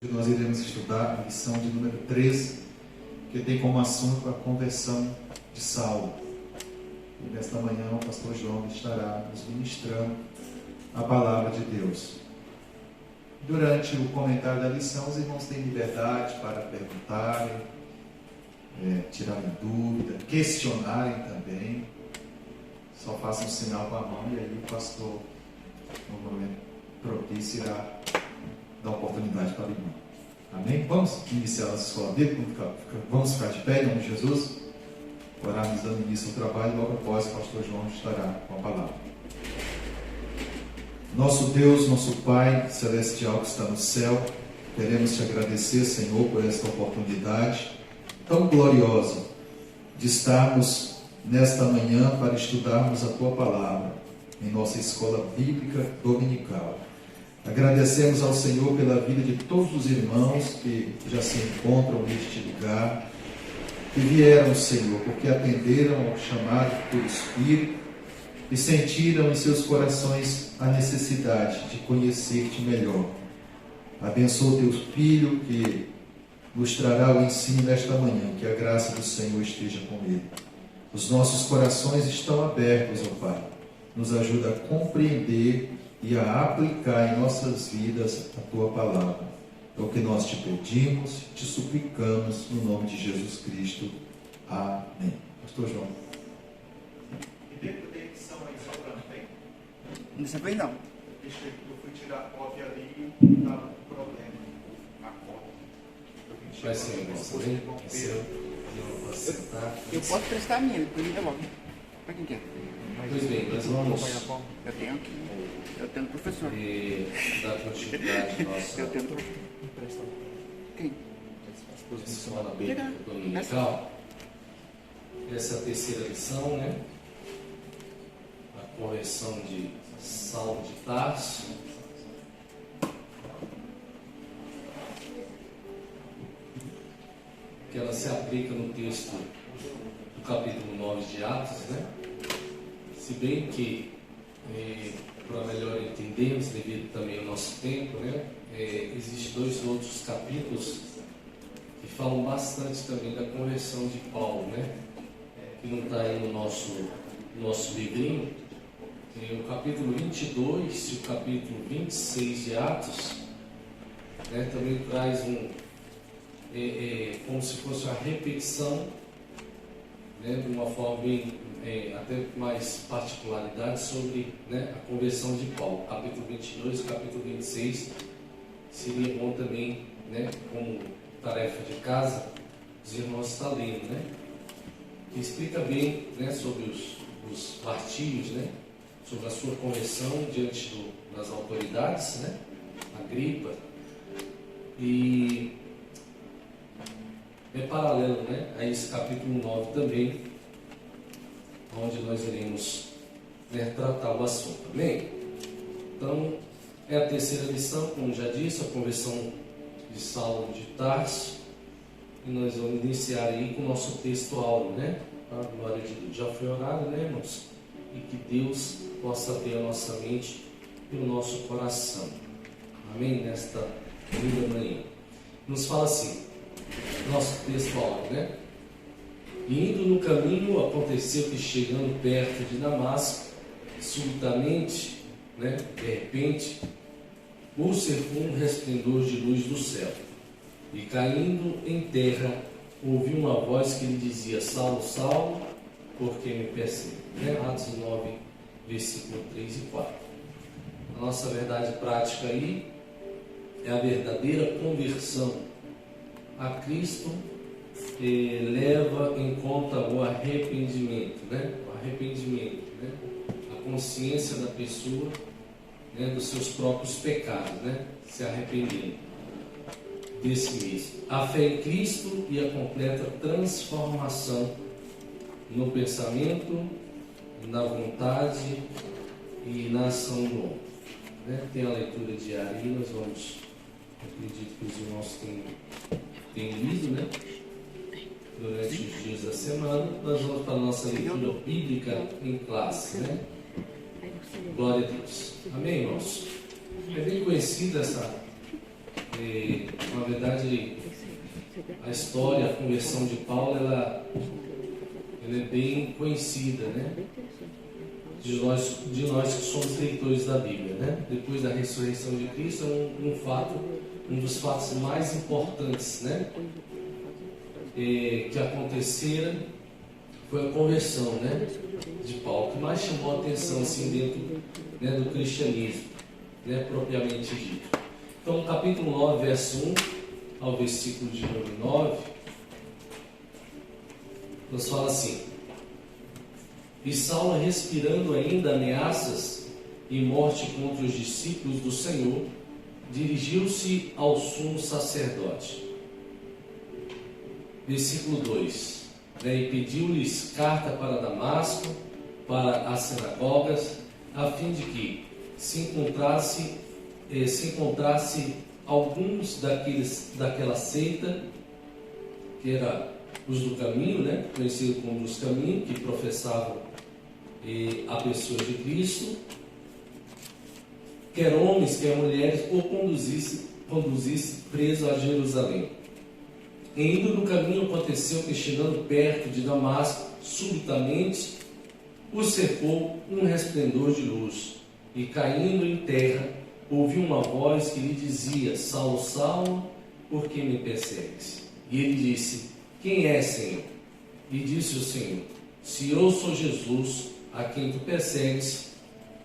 Nós iremos estudar a lição de número 13, que tem como assunto a conversão de Saulo. E nesta manhã o pastor João estará nos ministrando a palavra de Deus. Durante o comentário da lição, os irmãos têm liberdade para perguntarem, tirarem dúvida, questionarem também. Só façam um sinal com a mão e aí o pastor, no momento propício, irá dar oportunidade para o irmão. Amém? Vamos iniciar a nossa escola bíblica. Vamos ficar de pé em nome de Jesus. Orarmos dando início ao trabalho. Logo após o pastor João estará com a palavra. Nosso Deus, nosso Pai celestial que está no céu, queremos te agradecer, Senhor, por esta oportunidade tão gloriosa de estarmos nesta manhã para estudarmos a tua palavra em nossa escola bíblica dominical. Agradecemos ao Senhor pela vida de todos os irmãos que já se encontram neste lugar, que vieram, Senhor, porque atenderam ao chamado do Espírito e sentiram em seus corações a necessidade de conhecer-te melhor. Abençoa teu Filho que nos trará o ensino nesta manhã, que a graça do Senhor esteja com ele. Os nossos corações estão abertos, ó Pai. Nos ajuda a compreender e a aplicar em nossas vidas a Tua Palavra. É o que nós te pedimos, te suplicamos, no nome de Jesus Cristo. Amém. Pastor João. Tem edição aí só para mim? Não sabia não. Eu fui tirar a cópia ali e estava com problema. A cópia. Vai ser negócio, né? Eu posso prestar a minha, depois me dá logo. Para quem quer? Pois bem, nós vamos Eu tenho aqui. Eu tenho professor. dar continuidade à nossa Eu tenho professor. Quem? escola bíblica dominical. Essa é a terceira lição, né? A correção de Saulo de Tarso. Que ela se aplica no texto do capítulo 9 de Atos, né? Se bem que, para melhor entendermos, devido também ao nosso tempo, né? Existem dois outros capítulos que falam bastante também da conversão de Paulo, né? Que não está aí no nosso livrinho. Tem o capítulo 22 e o capítulo 26 de Atos, né? Também traz como se fosse uma repetição, né? De uma forma bem, até mais particularidade sobre, né, a conversão de Paulo. Capítulo 22 e capítulo 26 seria bom também, né, como tarefa de casa, os irmãos estão lendo, né, que explica bem, né, sobre os martírios, né, sobre a sua conversão diante das autoridades, né, Agripa, e é paralelo, né, a esse capítulo 9 também, onde nós iremos, né, tratar o assunto. Amém? Então, é a terceira lição, como já disse, a conversão de Saulo de Tarso, e nós vamos iniciar aí com o nosso texto áureo, né? A glória de Deus. Já foi orado, né, irmãos? E que Deus possa ter a nossa mente e o nosso coração. Amém? Nesta linda manhã. Nos fala assim, nosso texto áureo, né? E indo no caminho, aconteceu que, chegando perto de Damasco, subitamente, né, de repente, o cercou um resplendor de luz do céu. E caindo em terra, ouviu uma voz que lhe dizia: Saulo, Saulo, por que me persegue? Né? Atos 9, versículo 3 e 4. A nossa verdade prática aí é a verdadeira conversão a Cristo. Leva em conta o arrependimento, né? O arrependimento, né? A consciência da pessoa, né, dos seus próprios pecados, né? Se arrependendo desse mesmo. A fé em Cristo e a completa transformação no pensamento, na vontade e na ação do homem, né? Tem a leitura diária e nós vamos, acredito que os irmãos têm lido, né? Durante os dias da semana, nós vamos para a nossa leitura bíblica em classe, né? Glória a Deus. Amém, irmãos? É bem conhecida na verdade, a história, a conversão de Paulo, ela é bem conhecida, né? De nós que somos leitores da Bíblia, né? Depois da ressurreição de Cristo, é um dos fatos mais importantes, né? Que aconteceram foi a conversão, né? De Paulo, que mais chamou a atenção assim dentro, né, do cristianismo, né, propriamente dito. Então, capítulo 9, verso 1 ao versículo de número 9, nos fala assim: e Saulo, respirando ainda ameaças e morte contra os discípulos do Senhor, dirigiu-se ao sumo sacerdote. Versículo 2, né, e pediu-lhes carta para Damasco, para as sinagogas, a fim de que se encontrasse alguns daquela seita, que era os do caminho, né, conhecido como os caminhos, que professavam a pessoa de Cristo, quer homens, quer mulheres, ou conduzisse preso a Jerusalém. E indo no caminho, aconteceu que, chegando perto de Damasco, subitamente o cercou um resplendor de luz, e caindo em terra, ouviu uma voz que lhe dizia: Saulo, Saulo, por que me persegues? E ele disse: quem é, Senhor? E disse o Senhor: se eu sou Jesus a quem tu persegues,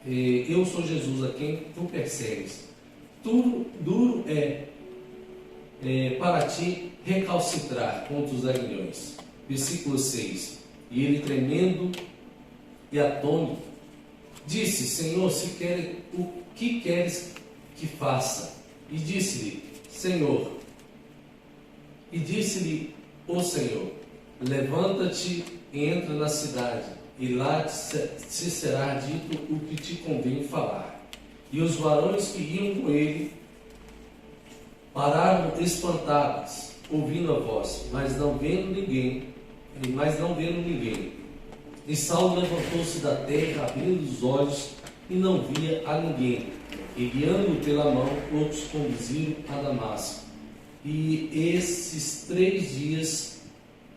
eu sou Jesus a quem tu persegues. Duro é para ti recalcitrar contra os aguilhões. Versículo 6. E ele, tremendo e atônito, disse: Senhor, o que queres que faça? E disse-lhe o Senhor: levanta-te e entra na cidade, e lá te será dito o que te convém falar. E os varões que iam com ele pararam espantados, ouvindo a voz, mas não vendo ninguém. E Saulo levantou-se da terra, abrindo os olhos, e não via a ninguém. E, guiando-o pela mão, outros conduziram a Damasco. E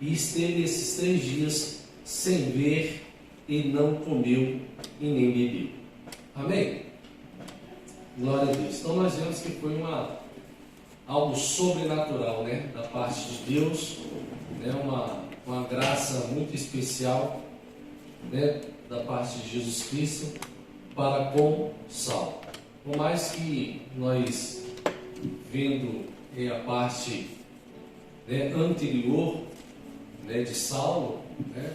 esteve esses 3 dias sem ver, e não comeu e nem bebeu. Amém? Glória a Deus. Então nós vemos que foi algo sobrenatural, né, da parte de Deus, né, uma graça muito especial, né, da parte de Jesus Cristo para com Saulo. Por mais que nós, vendo a parte, né, anterior, né, de Saulo, né,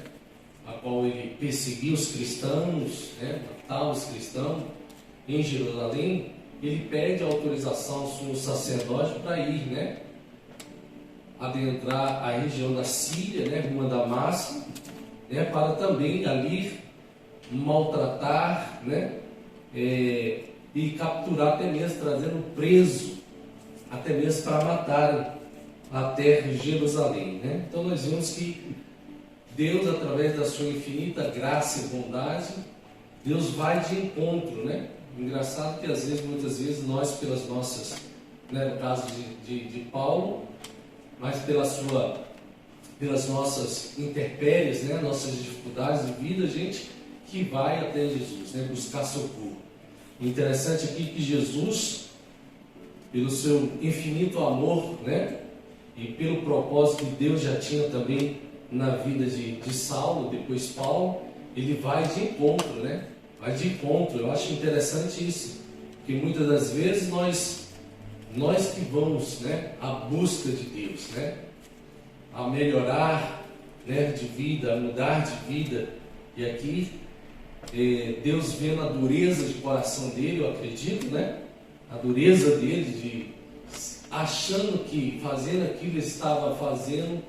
a qual ele perseguia os cristãos, né, matava os cristãos em Jerusalém, ele pede autorização ao sumo sacerdote para ir, né, adentrar a região da Síria, né, rumo a Damasco, né, para também ali maltratar, né, e capturar, até mesmo trazendo preso, até mesmo para matar a terra de Jerusalém, né? Então nós vemos que Deus, através da sua infinita graça e bondade, Deus vai de encontro, né? Engraçado que muitas vezes nós, pelas nossas, né, no caso de Paulo, mas pelas nossas intempéries, né, nossas dificuldades de vida, a gente que vai até Jesus, né, buscar socorro. Interessante aqui que Jesus, pelo seu infinito amor, né, e pelo propósito que Deus já tinha também na vida de Saulo, depois Paulo, ele vai de encontro, né? Vai de encontro. Eu acho interessante isso, que muitas das vezes nós que vamos, né, à busca de Deus, né, a melhorar, né, de vida, a mudar de vida, e aqui Deus vendo a dureza de coração dele, eu acredito, né, a dureza dele, achando que fazendo aquilo ele estava fazendo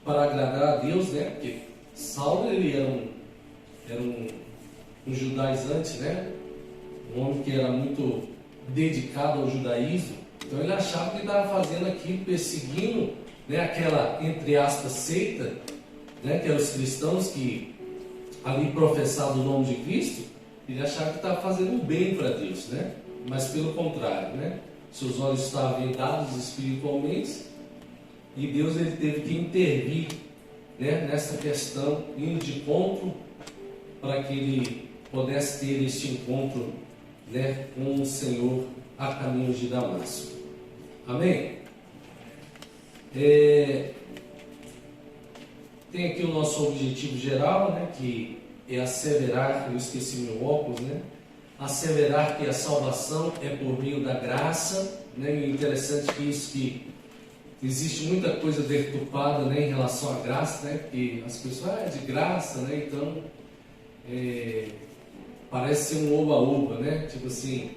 para agradar a Deus, né, porque Saulo ele era um judaizante, né, um homem que era muito dedicado ao judaísmo. Então ele achava que ele estava fazendo aquilo, perseguindo, né, aquela, entre aspas, seita, né, que eram os cristãos que ali professavam o nome de Cristo. Ele achava que estava fazendo um bem para Deus, né? Mas pelo contrário, né? seus olhos estavam vendados espiritualmente, e Deus ele teve que intervir, né, nessa questão, indo de encontro para que ele pudesse ter este encontro, né, com o Senhor a caminho de Damasco. Amém? Tem aqui o nosso objetivo geral, né, que é asseverar, eu esqueci meu óculos, né? Asseverar que a salvação é por meio da graça, né? E o interessante é que existe muita coisa deturpada, né, em relação à graça, né? Que as pessoas, é de graça, né? Então, parece ser um oba-oba, né? Tipo assim,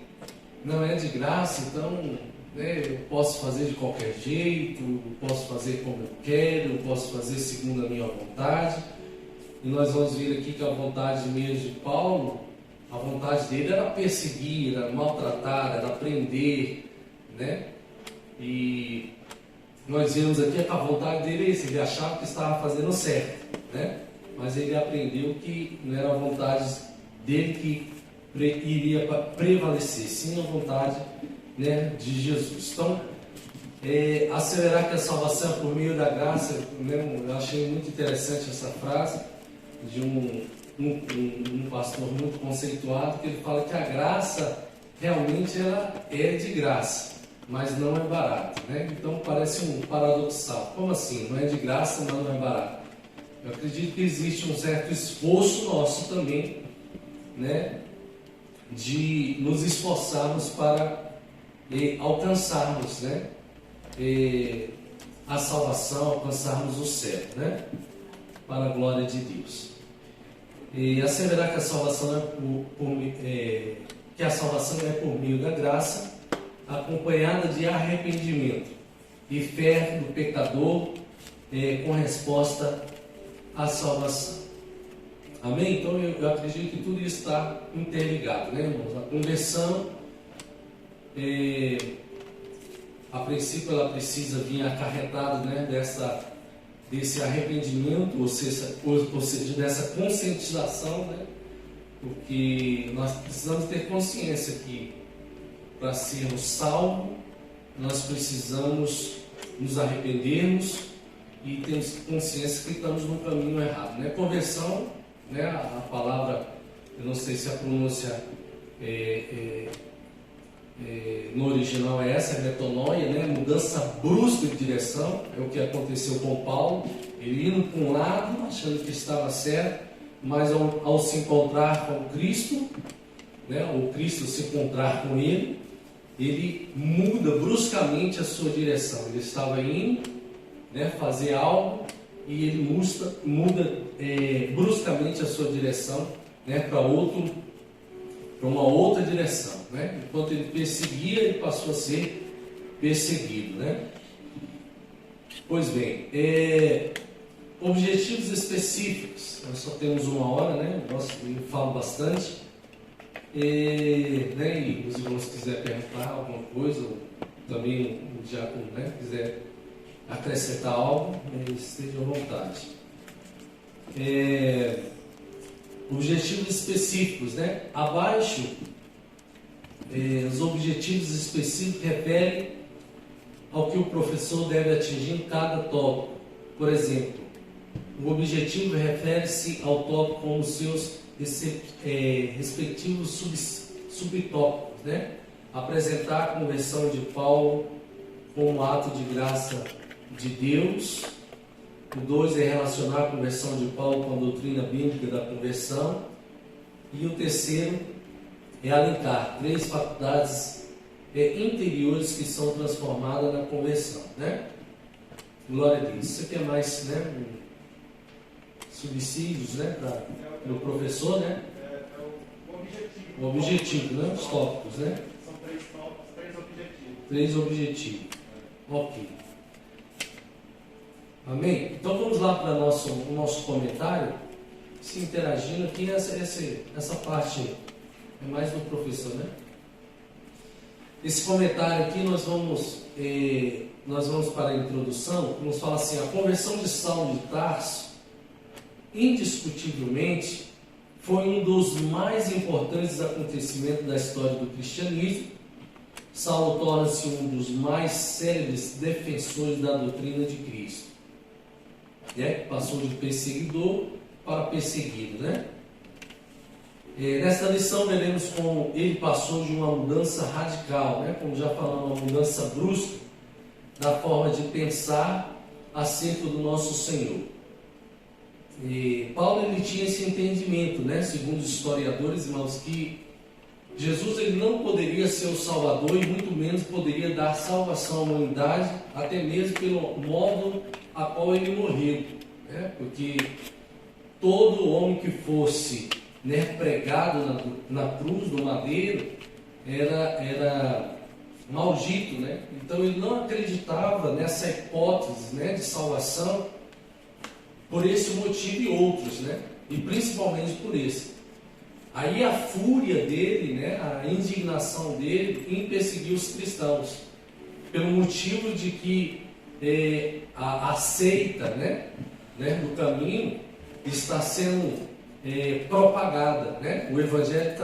não é de graça, então, né, eu posso fazer de qualquer jeito, eu posso fazer como eu quero, eu posso fazer segundo a minha vontade. E nós vamos ver aqui que a vontade mesmo de Paulo, a vontade dele era perseguir, era maltratar, era prender, né? E nós vemos aqui que a vontade dele é isso, ele achava que estava fazendo certo, né? Mas ele aprendeu que não era a vontade dele que iria prevalecer, sim a vontade, né, de Jesus. Então, acelerar que a salvação é por meio da graça, né? Eu achei muito interessante essa frase de um pastor muito conceituado, que ele fala que a graça realmente ela é de graça, mas não é barata, né? Então parece um paradoxal. Como assim? Não é de graça, mas não é barato? Eu acredito que existe um certo esforço nosso também, né, de nos esforçarmos para alcançarmos, né, a salvação, alcançarmos o céu, né, para a glória de Deus. E asseverar que a salvação é por meio da graça, acompanhada de arrependimento e fé do pecador, com resposta à salvação. Amém? Então eu acredito que tudo isso está interligado, né, irmãos? A conversão, a princípio, ela precisa vir acarretada, né, desse arrependimento, ou seja, dessa conscientização, né? Porque nós precisamos ter consciência que para sermos salvos, nós precisamos nos arrependermos e termos consciência que estamos no caminho errado, né? Conversão, né? A palavra, eu não sei se a pronúncia no original é essa, metanoia, né? Mudança brusca de direção, é o que aconteceu com Paulo, ele indo para um lado, achando que estava certo, mas ao se encontrar com Cristo, né? Ou Cristo se encontrar com ele muda bruscamente a sua direção. Ele estava indo, né, fazer algo, e ele muda bruscamente a sua direção, né, para uma outra direção, né? Enquanto ele perseguia, ele passou a ser perseguido, né? Pois bem, objetivos específicos. Nós só temos uma hora, né? Eu falo bastante, né? E os irmãos quiserem perguntar alguma coisa, ou também o diácono, né, quiser acrescentar algo, esteja à vontade. Objetivos específicos, né? Abaixo, os objetivos específicos referem ao que o professor deve atingir em cada tópico. Por exemplo, o objetivo refere-se ao tópico com os seus respectivos subtópicos, né? Apresentar a conversão de Paulo como um ato de graça de Deus. O 2 é relacionar a conversão de Paulo com a doutrina bíblica da conversão. E o terceiro é alencar 3 faculdades interiores que são transformadas na conversão, né? Glória a Deus. Isso aqui é mais, né, subsídios, né, para o professor, né? O objetivo, né? Os tópicos, né? São 3 tópicos, 3 objetivos. 3 objetivos. Ok. Amém? Então vamos lá para o nosso comentário, se interagindo aqui. Essa parte é mais do professor, né? Esse comentário aqui nós vamos para a introdução, que nos fala assim: a conversão de Saulo de Tarso, indiscutivelmente, foi um dos mais importantes acontecimentos da história do cristianismo. Saulo torna-se um dos mais célebres defensores da doutrina de Cristo. Passou de perseguidor para perseguido, né? Nesta lição veremos como ele passou de uma mudança radical, né? Como já falamos, uma mudança brusca da forma de pensar acerca do nosso Senhor. Paulo ele tinha esse entendimento, né? Segundo os historiadores, irmãos, que Jesus ele não poderia ser o Salvador e muito menos poderia dar salvação à humanidade, até mesmo pelo modo a qual ele morreu, né? Porque todo homem que fosse, né, pregado na cruz do madeiro era maldito, né? Então ele não acreditava nessa hipótese, né, de salvação por esse motivo e outros, né? E principalmente por esse. Aí a fúria dele, né, a indignação dele em perseguir os cristãos, pelo motivo de que a seita, né, do caminho está sendo propagada, né? O evangelho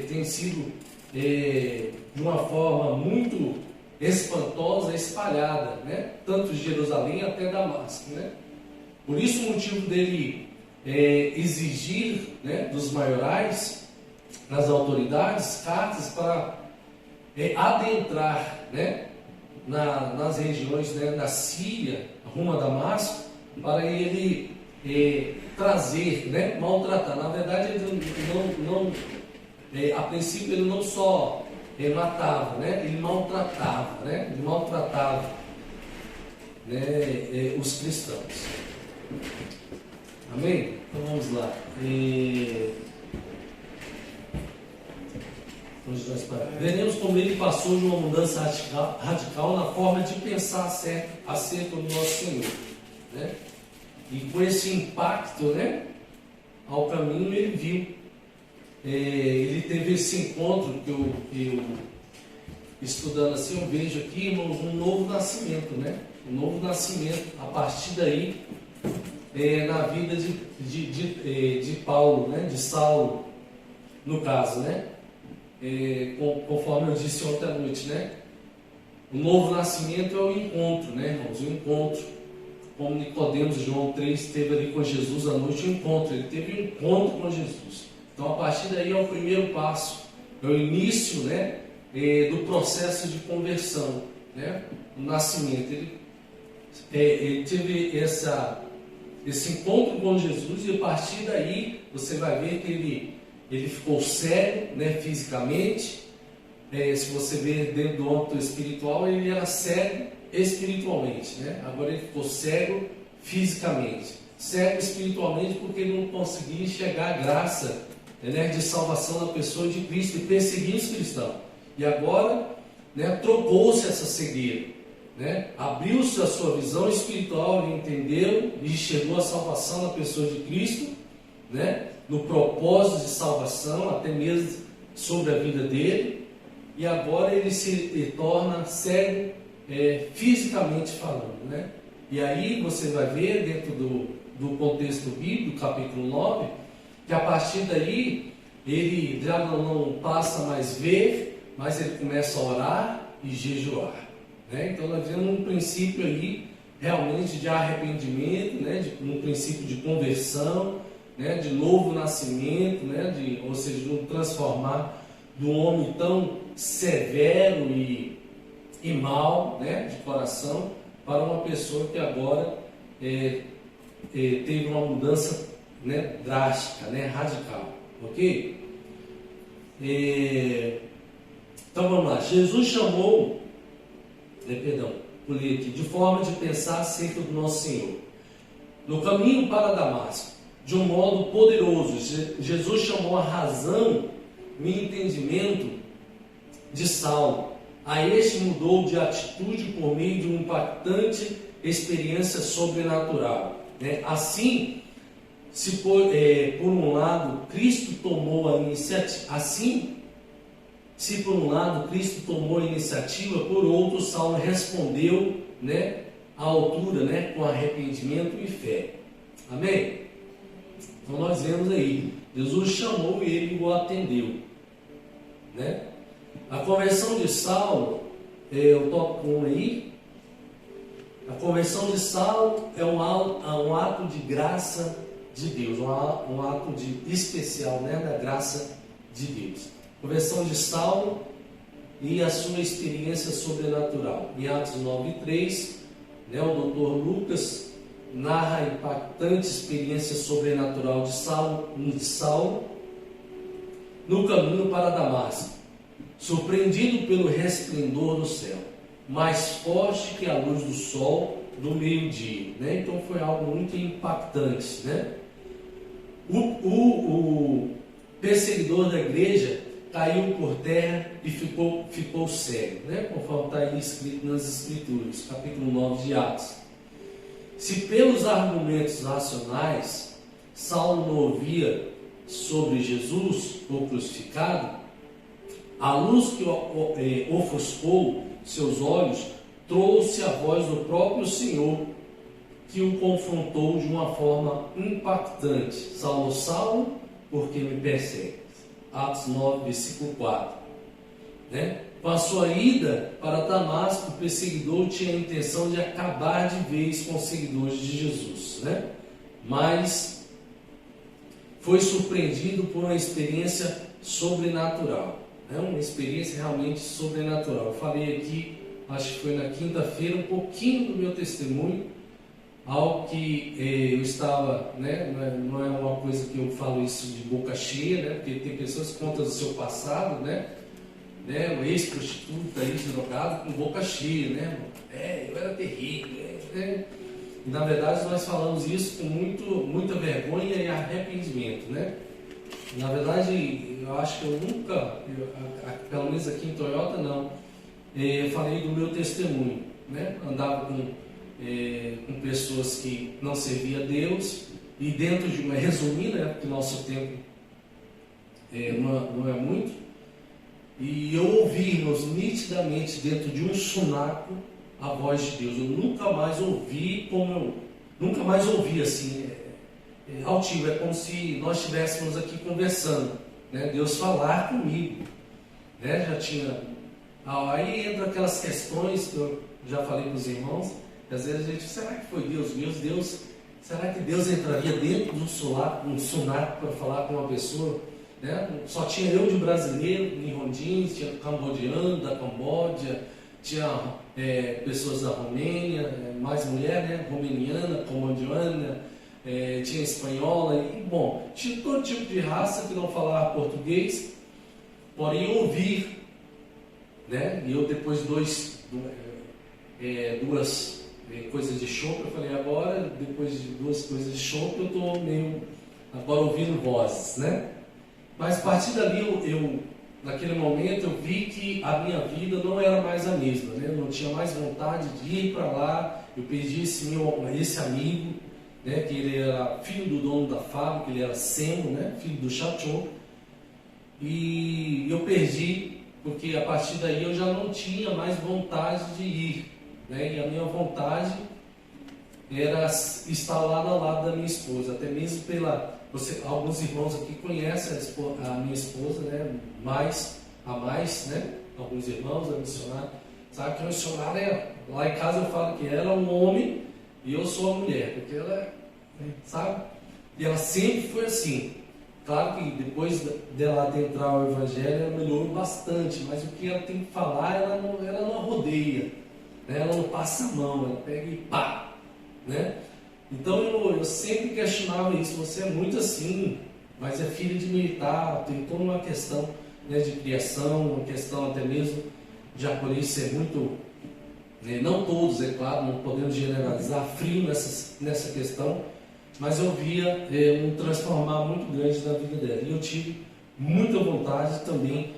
tem sido de uma forma muito espantosa, espalhada, né? Tanto de Jerusalém até Damasco, né? Por isso o motivo dele exigir, né, dos maiorais, das autoridades, cartas para adentrar, né, nas regiões, né, da Síria, rumo a Damasco, para ele trazer, né, maltratar. Na verdade, ele a princípio ele não só matava, né, ele maltratava, né, os cristãos. Amém? Então vamos lá. Veremos como ele passou de uma mudança radical na forma de pensar acerca do nosso Senhor, né? E com esse impacto, né, ao caminho ele viu. Ele teve esse encontro que eu estudando assim, eu vejo aqui, irmãos, um novo nascimento, né? Um novo nascimento. A partir daí, na vida de Paulo, né? De Saulo, no caso, né? Conforme eu disse ontem à noite, né? O novo nascimento é o encontro, né, irmãos? O encontro. Como Nicodemos, João 3, teve ali com Jesus à noite, um encontro. Ele teve um encontro com Jesus. Então, a partir daí é o primeiro passo. É o início, né, do processo de conversão, né? O nascimento. Ele teve esse encontro com Jesus e a partir daí você vai ver que ele ficou cego, né, fisicamente. Se você ver dentro do âmbito espiritual, ele era cego espiritualmente, né? Agora ele ficou cego fisicamente. Cego espiritualmente porque ele não conseguia enxergar a graça, né, de salvação da pessoa de Cristo e perseguir os cristãos. E agora, né, trocou-se essa cegueira, né? Abriu-se a sua visão espiritual, ele entendeu e enxergou a salvação da pessoa de Cristo, né? No propósito de salvação, até mesmo sobre a vida dele, e agora ele se torna cego fisicamente falando, né? E aí você vai ver dentro do contexto bíblico, capítulo 9, que a partir daí ele já não passa mais ver, mas ele começa a orar e jejuar, né? Então nós vemos um princípio aí realmente de arrependimento, né? Um princípio de conversão, né? De novo nascimento, né? Ou seja, de um transformar de um homem tão severo e mau, né? De coração, para uma pessoa que agora teve uma mudança, né? Drástica, né? Radical, ok? Então vamos lá. Jesus chamou, pulei aqui, de forma de pensar acerca do nosso Senhor. No caminho para Damasco, de um modo poderoso, Jesus chamou a razão e entendimento de Saulo. A este mudou de atitude por meio de uma impactante experiência sobrenatural, né? Assim, se por um lado Cristo tomou a iniciativa, por outro Saulo respondeu, né, à altura, né, com arrependimento e fé. Amém? Então nós vemos aí, Jesus chamou e ele o atendeu, né? A conversão de Saulo, o tópico 1 aí, a conversão de Saulo é um ato de graça de Deus, um ato especial, né, da graça de Deus. Conversão de Saulo e a sua experiência sobrenatural. Em Atos 9:3, né, o Dr. Lucas narra a impactante experiência sobrenatural de Saulo no caminho para Damasco, surpreendido pelo resplendor do céu, mais forte que a luz do sol do meio-dia, né? Então foi algo muito impactante, né? O perseguidor da igreja caiu por terra e ficou cego, né? Conforme está aí escrito nas Escrituras, capítulo 9 de Atos. Se pelos argumentos racionais Saulo não ouvia sobre Jesus, o crucificado, a luz que ofuscou seus olhos trouxe a voz do próprio Senhor, que o confrontou de uma forma impactante. Saulo, Saulo, por que me persegues? Atos 9, versículo 4. Né? Com a sua ida para Damasco, o perseguidor tinha a intenção de acabar de vez com os seguidores de Jesus, né? Mas foi surpreendido por uma experiência sobrenatural, né? Uma experiência realmente sobrenatural. Eu falei aqui, acho que foi na quinta-feira, um pouquinho do meu testemunho, algo que eu estava, né? Não é uma coisa que eu falo isso de boca cheia, né? Porque tem pessoas que contam do seu passado, né? O ex-prostituta, ex-drogado, com boca cheia, né? Eu era terrível, né? E na verdade nós falamos isso com muita vergonha e arrependimento, né? Na verdade, eu acho que eu nunca, pelo menos aqui em Toyota não, eu falei do meu testemunho, né? Andava com pessoas que não serviam a Deus, e dentro de uma, resumindo, né? Porque nosso tempo não é muito, e eu ouvi, irmãos, nitidamente dentro de um sunaco a voz de Deus. Eu nunca mais ouvi nunca mais ouvi assim, altivo. É como se nós estivéssemos aqui conversando, né? Deus falar comigo, né? Já tinha, aí entra aquelas questões que eu já falei para os irmãos, que às vezes a gente, será que foi Deus mesmo? Será que Deus entraria dentro de um sunaco para falar com uma pessoa? Né? Só tinha eu de brasileiro em Rondins, tinha cambodiano da Camboja, tinha pessoas da Romênia, mais mulher, né? Romeniana, cambodiana, tinha espanhola, e bom, tinha todo tipo de raça que não falava português, porém ouvir, né? E eu depois duas coisas de chope, eu falei, agora, depois de duas coisas de chope, eu estou meio agora ouvindo vozes, né? Mas a partir dali, naquele momento, eu vi que a minha vida não era mais a mesma, né? Eu não tinha mais vontade de ir para lá. Eu perdi esse amigo, né? Que ele era filho do dono da fábrica, ele era Semo, né? Filho do Chachô. E eu perdi, porque a partir daí eu já não tinha mais vontade de ir, né? E a minha vontade era estar lá ao lado da minha esposa, até mesmo alguns irmãos aqui conhecem a minha esposa, né? A mais, né? Alguns irmãos, a missionária, sabe que a missionária, lá em casa eu falo que ela é um homem e eu sou a mulher, porque ela, sabe? E ela sempre foi assim. Claro que depois dela adentrar ao Evangelho, ela melhorou bastante, mas o que ela tem que falar, ela não rodeia, né? Ela não passa a mão, ela pega e pá, né? Então eu sempre questionava isso. Você é muito assim, mas é filho de militar, tem toda uma questão, né, de criação, uma questão até mesmo de acolher, ser muito, né, não todos, é claro, não podemos generalizar, frio nessa questão, mas eu via um transformar muito grande na vida dela. E eu tive muita vontade também,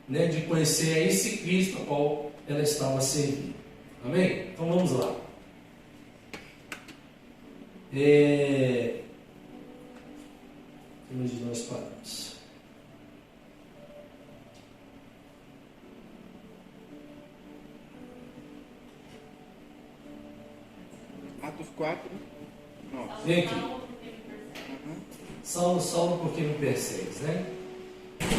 né, de conhecer esse Cristo a qual ela estava servindo. Amém? Então vamos lá. Onde nós paramos? Atos 4, 9. Vem aqui. Saulo, Saulo, por que me persegues, né?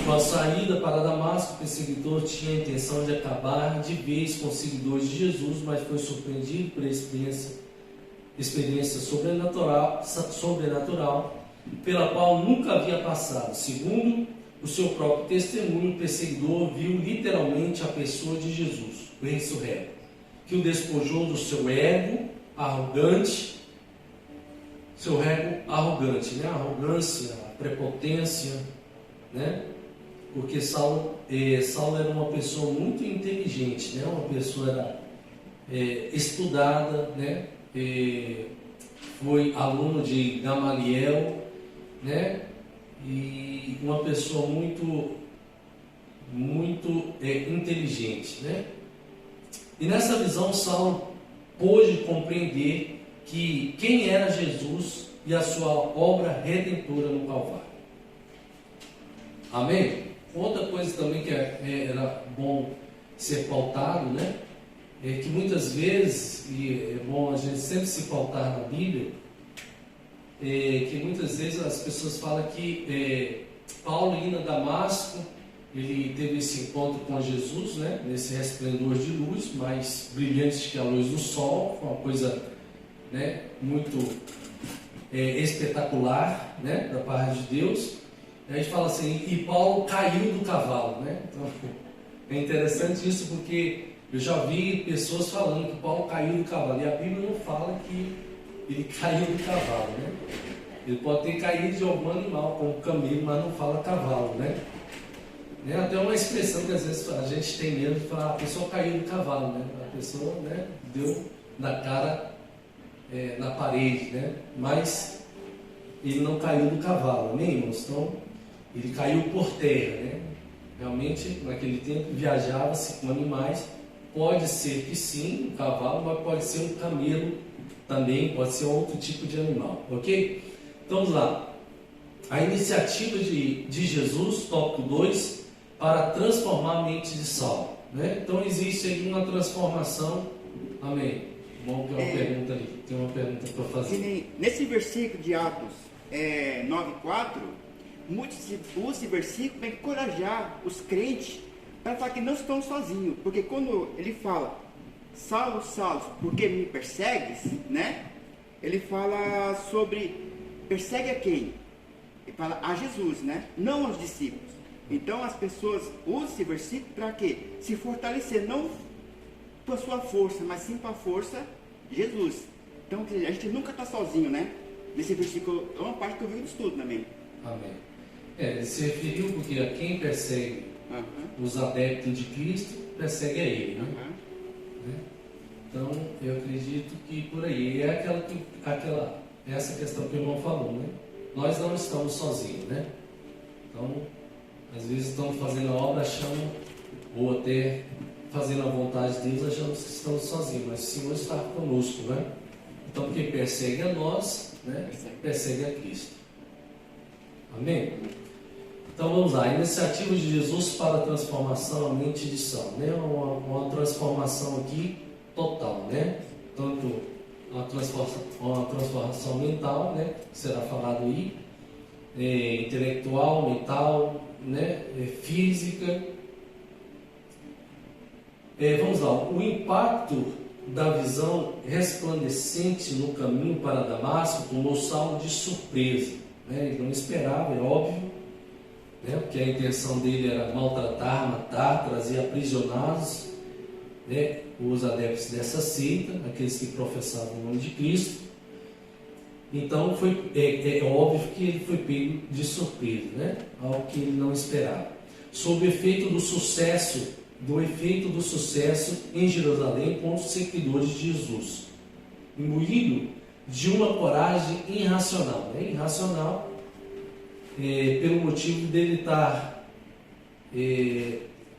sua saída para Damasco, o perseguidor tinha a intenção de acabar de vez com os seguidores de Jesus, mas foi surpreendido por experiência sobrenatural, pela qual nunca havia passado. Segundo o seu próprio testemunho, o perseguidor viu literalmente a pessoa de Jesus, o ressurreto, que o despojou do seu ego arrogante, né? A arrogância, a prepotência, né? Porque Saulo era uma pessoa muito inteligente, né? Uma pessoa estudada, né? Foi aluno de Gamaliel, né? E uma pessoa muito inteligente, né? E nessa visão Saulo pôde compreender que quem era Jesus e a sua obra redentora no Calvário. Amém? Outra coisa também que era bom ser pautado, né? É que muitas vezes, e é bom a gente sempre se pautar na Bíblia, que muitas vezes as pessoas falam que Paulo indo a Damasco, ele teve esse encontro com Jesus, né? Nesse resplendor de luz, mais brilhante que a luz do sol, foi uma coisa, né? Muito espetacular, né? Da parte de Deus. E a gente fala assim, e Paulo caiu do cavalo, né? Então, é interessante isso porque eu já vi pessoas falando que Paulo caiu do cavalo, e a Bíblia não fala que ele caiu do cavalo, né? Ele pode ter caído de algum animal, como camelo, mas não fala cavalo, né? Até uma expressão que às vezes a gente tem medo de falar, a pessoa caiu do cavalo, né? A pessoa, né, deu na cara, na parede, né? Mas ele não caiu do cavalo, amém, irmãos? Então, ele caiu por terra, né? Realmente, naquele tempo, viajava-se com animais. Pode ser que sim, um cavalo, mas pode ser um camelo também, pode ser outro tipo de animal, ok? Então, vamos lá. A iniciativa de Jesus, tópico 2, para transformar a mente de Saulo, né? Então, existe aí uma transformação, amém? Bom, tem uma pergunta ali, tem uma pergunta para fazer. Nesse versículo de Atos 9:4, esse versículo para encorajar os crentes para falar que não estão sozinhos, porque quando ele fala Saulo, Saulo, por que me persegues, né? Ele fala sobre persegue a quem? Ele fala a Jesus, né? Não aos discípulos. Então as pessoas usam esse versículo para quê? Se fortalecer, não por sua força, mas sim para a força de Jesus. Então a gente nunca está sozinho, né? Nesse versículo é uma parte que eu vi do estudo também. Amém. Ele se referiu porque a quem persegue os adeptos de Cristo, persegue a ele, né? Então, eu acredito que por aí é essa questão que o irmão falou, né? Nós não estamos sozinhos, né? Então, às vezes estamos fazendo a obra, achando, ou até fazendo a vontade de Deus, achamos que estamos sozinhos, mas o Senhor está conosco, né? Então, quem persegue a nós, né? Persegue a Cristo. Amém? Então vamos lá, a iniciativa de Jesus para a transformação da mente de Saulo, né? Uma transformação aqui total, né? Tanto uma transformação mental, né? Que será falado aí, intelectual, mental, né? Física. Vamos lá, o impacto da visão resplandecente no caminho para Damasco tomou Saulo de surpresa, né? Ele não esperava, é óbvio, né? Porque a intenção dele era maltratar, matar, trazer aprisionados, né? Os adeptos dessa seita, aqueles que professavam o nome de Cristo. Então é óbvio que ele foi pego de surpresa, né? Algo que ele não esperava. Sob o efeito do sucesso em Jerusalém com os seguidores de Jesus, imbuído de uma coragem irracional, né? Irracional, pelo motivo dele estar,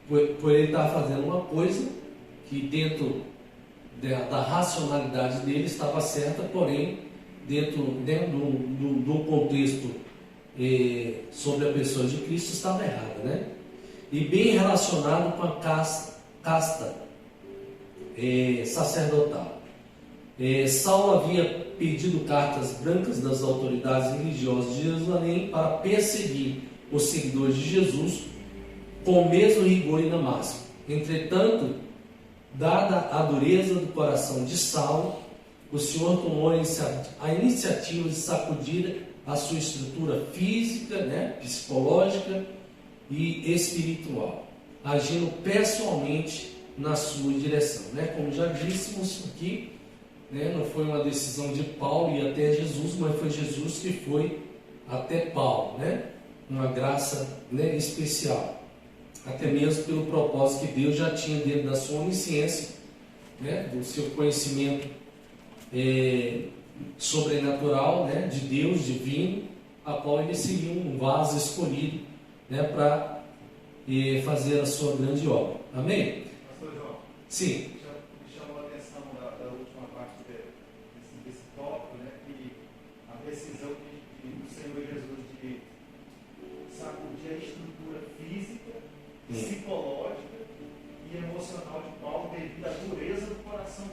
por ele estar fazendo uma coisa que dentro da racionalidade dele estava certa, porém dentro do contexto sobre a pessoa de Cristo estava errada, né? E bem relacionado com a casta sacerdotal. Saulo havia pedido cartas brancas das autoridades religiosas de Jerusalém para perseguir os seguidores de Jesus com o mesmo rigor e na máxima. Entretanto, dada a dureza do coração de Saulo, o Senhor tomou a iniciativa de sacudir a sua estrutura física, né, psicológica e espiritual, agindo pessoalmente na sua direção. Né? Como já dissemos aqui, né, não foi uma decisão de Paulo ir até Jesus, mas foi Jesus que foi até Paulo. Né? Uma graça, né, especial, até mesmo pelo propósito que Deus já tinha dentro da sua onisciência, né, do seu conhecimento sobrenatural, né, de Deus, divino, a qual ele seria um vaso escolhido, né, para fazer a sua grande obra. Amém? Pastor João, Sim. me chamou a atenção da última parte desse tópico, né, que a decisão do Senhor Jesus de sacudir a estrutura física, psicológica e emocional de Paulo devido à dureza do coração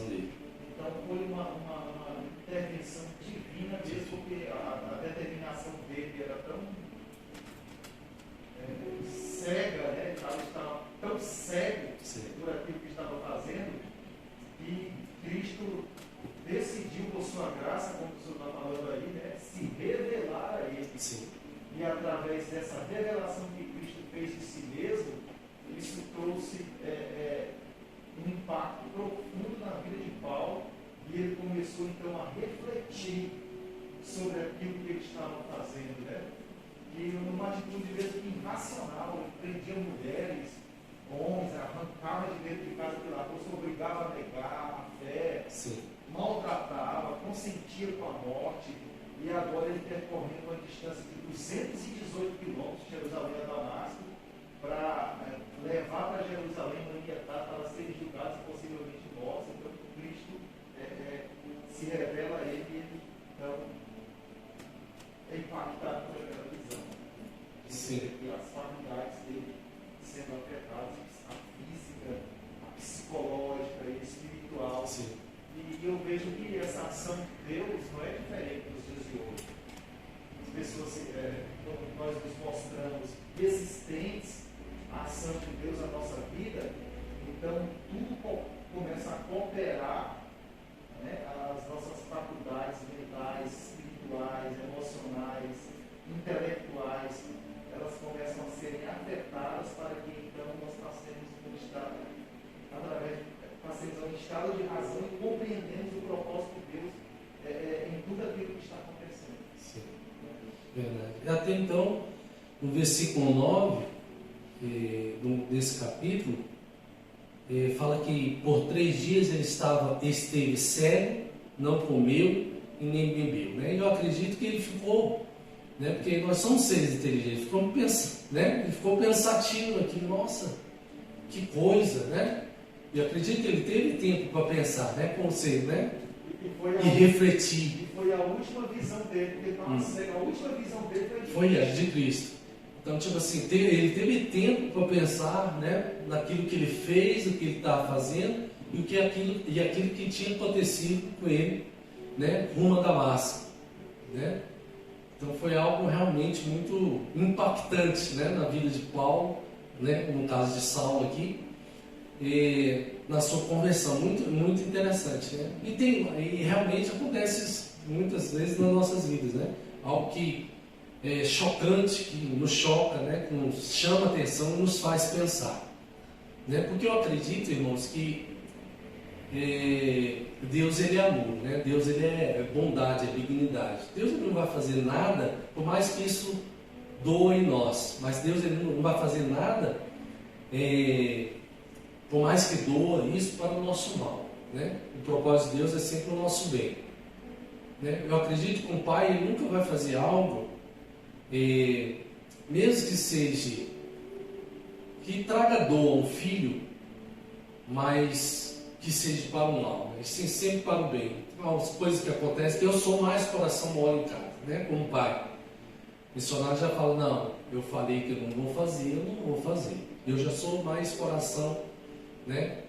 dele. Então foi uma intervenção divina mesmo, porque a determinação dele era tão cega, né? Ele estava tão cego por aquilo que estava fazendo, que Cristo decidiu, por sua graça, como o senhor está falando aí, né, se revelar a ele. Sim. E através dessa revelação que Cristo fez de si mesmo, isso trouxe um impacto profundo na vida de Paulo, e ele começou então a refletir sobre aquilo que ele estava fazendo, né? E numa atitude mesmo que irracional, ele prendia mulheres, homens, arrancava de dentro de casa pela força, obrigava a negar a fé, maltratava, consentia com a morte, e agora ele percorrendo uma distância de 218 quilômetros de Jerusalém a Damasco, para levar para Jerusalém manietado para serem julgados e possivelmente mortos. Então Cristo se revela a ele, e ele então é impactado por aquela visão. E as faculdades dele sendo afetadas, a física, a psicológica e a espiritual. Sim. E eu vejo que essa ação de Deus não é diferente dos dias de hoje. As pessoas, quando nós nos mostramos resistentes à ação de Deus na nossa vida, então tudo começa a cooperar, né, as nossas faculdades mentais, espirituais, emocionais, intelectuais, elas começam a serem afetadas para que então nós passemos um estado, passemos a um estado de razão e compreendemos o propósito de Deus em tudo aquilo que está acontecendo. Sim. Verdade. Até então, no versículo 9 desse capítulo, fala que por 3 dias ele esteve cego, não comeu e nem bebeu. Né? Eu acredito que ele ficou, né, porque nós somos seres inteligentes, ele ficou pensativo aqui, nossa, que coisa, né? Eu acredito que ele teve tempo para pensar, né, com você, né? E refletir. E foi a última visão dele, porque ele estava cego, a última visão dele foi a de Cristo. Então, tipo assim, ele teve tempo para pensar, né, naquilo que ele fez, o que ele estava fazendo e aquilo que tinha acontecido com ele, né, rumo a Damasco, né? Então foi algo realmente muito impactante, né, na vida de Paulo, né, no caso de Saulo aqui, na sua conversão, muito, muito interessante, né? E realmente acontece muitas vezes nas nossas vidas, né? Algo que chocante, que nos choca, né, que nos chama a atenção e nos faz pensar, né? Porque eu acredito, irmãos, que Deus, ele é amor, né? Deus, ele é bondade, é benignidade. Deus, ele não vai fazer nada, por mais que isso doa em nós, mas Deus, ele não vai fazer nada por mais que doa isso para o nosso mal, né? O propósito de Deus é sempre o nosso bem, né? Eu acredito que um pai, ele nunca vai fazer algo, mesmo que seja, que traga dor ao filho, mas que seja para o mal, né? Sim, sempre para o bem. As coisas que acontecem, que eu sou mais coração mole em casa, né? Como pai. O missionário já fala, não, eu falei que eu não vou fazer, eu não vou fazer. Eu já sou mais coração, né?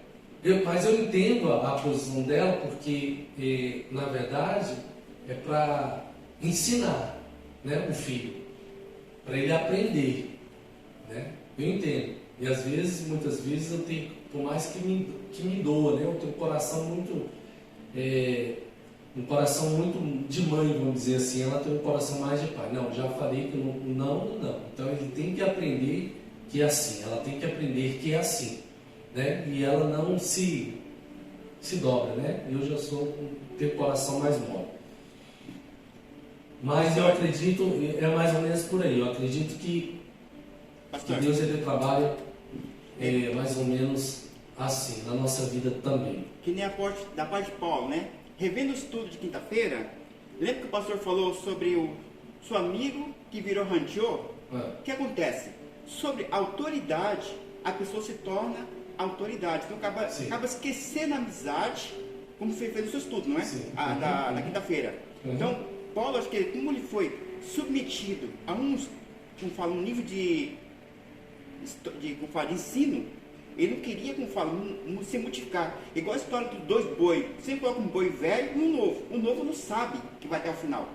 Mas eu entendo a posição dela, porque na verdade é para ensinar, né, o filho, para ele aprender, né? Eu entendo. E às vezes, muitas vezes, eu tenho, por mais que me doa, né? Eu tenho um coração muito de mãe, vamos dizer assim. Ela tem um coração mais de pai. Não, já falei que não. Então ele tem que aprender que é assim. Ela tem que aprender que é assim, né? E ela não se dobra, né? Eu já tenho o coração mais mole. Mas eu acredito, é mais ou menos por aí. Eu acredito que Deus ele trabalha mais ou menos assim na nossa vida também. Que nem da parte de Paulo, né? Revendo o estudo de quinta-feira, lembra que o pastor falou sobre o seu amigo que virou ranchô? O que acontece? Sobre autoridade, a pessoa se torna autoridade. Então acaba esquecendo a amizade, como você fez no seu estudo, não é? Sim. Da quinta-feira. Então, Paulo, acho que como ele foi submetido a um nível de ensino, ele não queria, se multiplicar. Igual a história dos 2 bois. Você coloca um boi velho e um novo. O novo não sabe que vai até o final.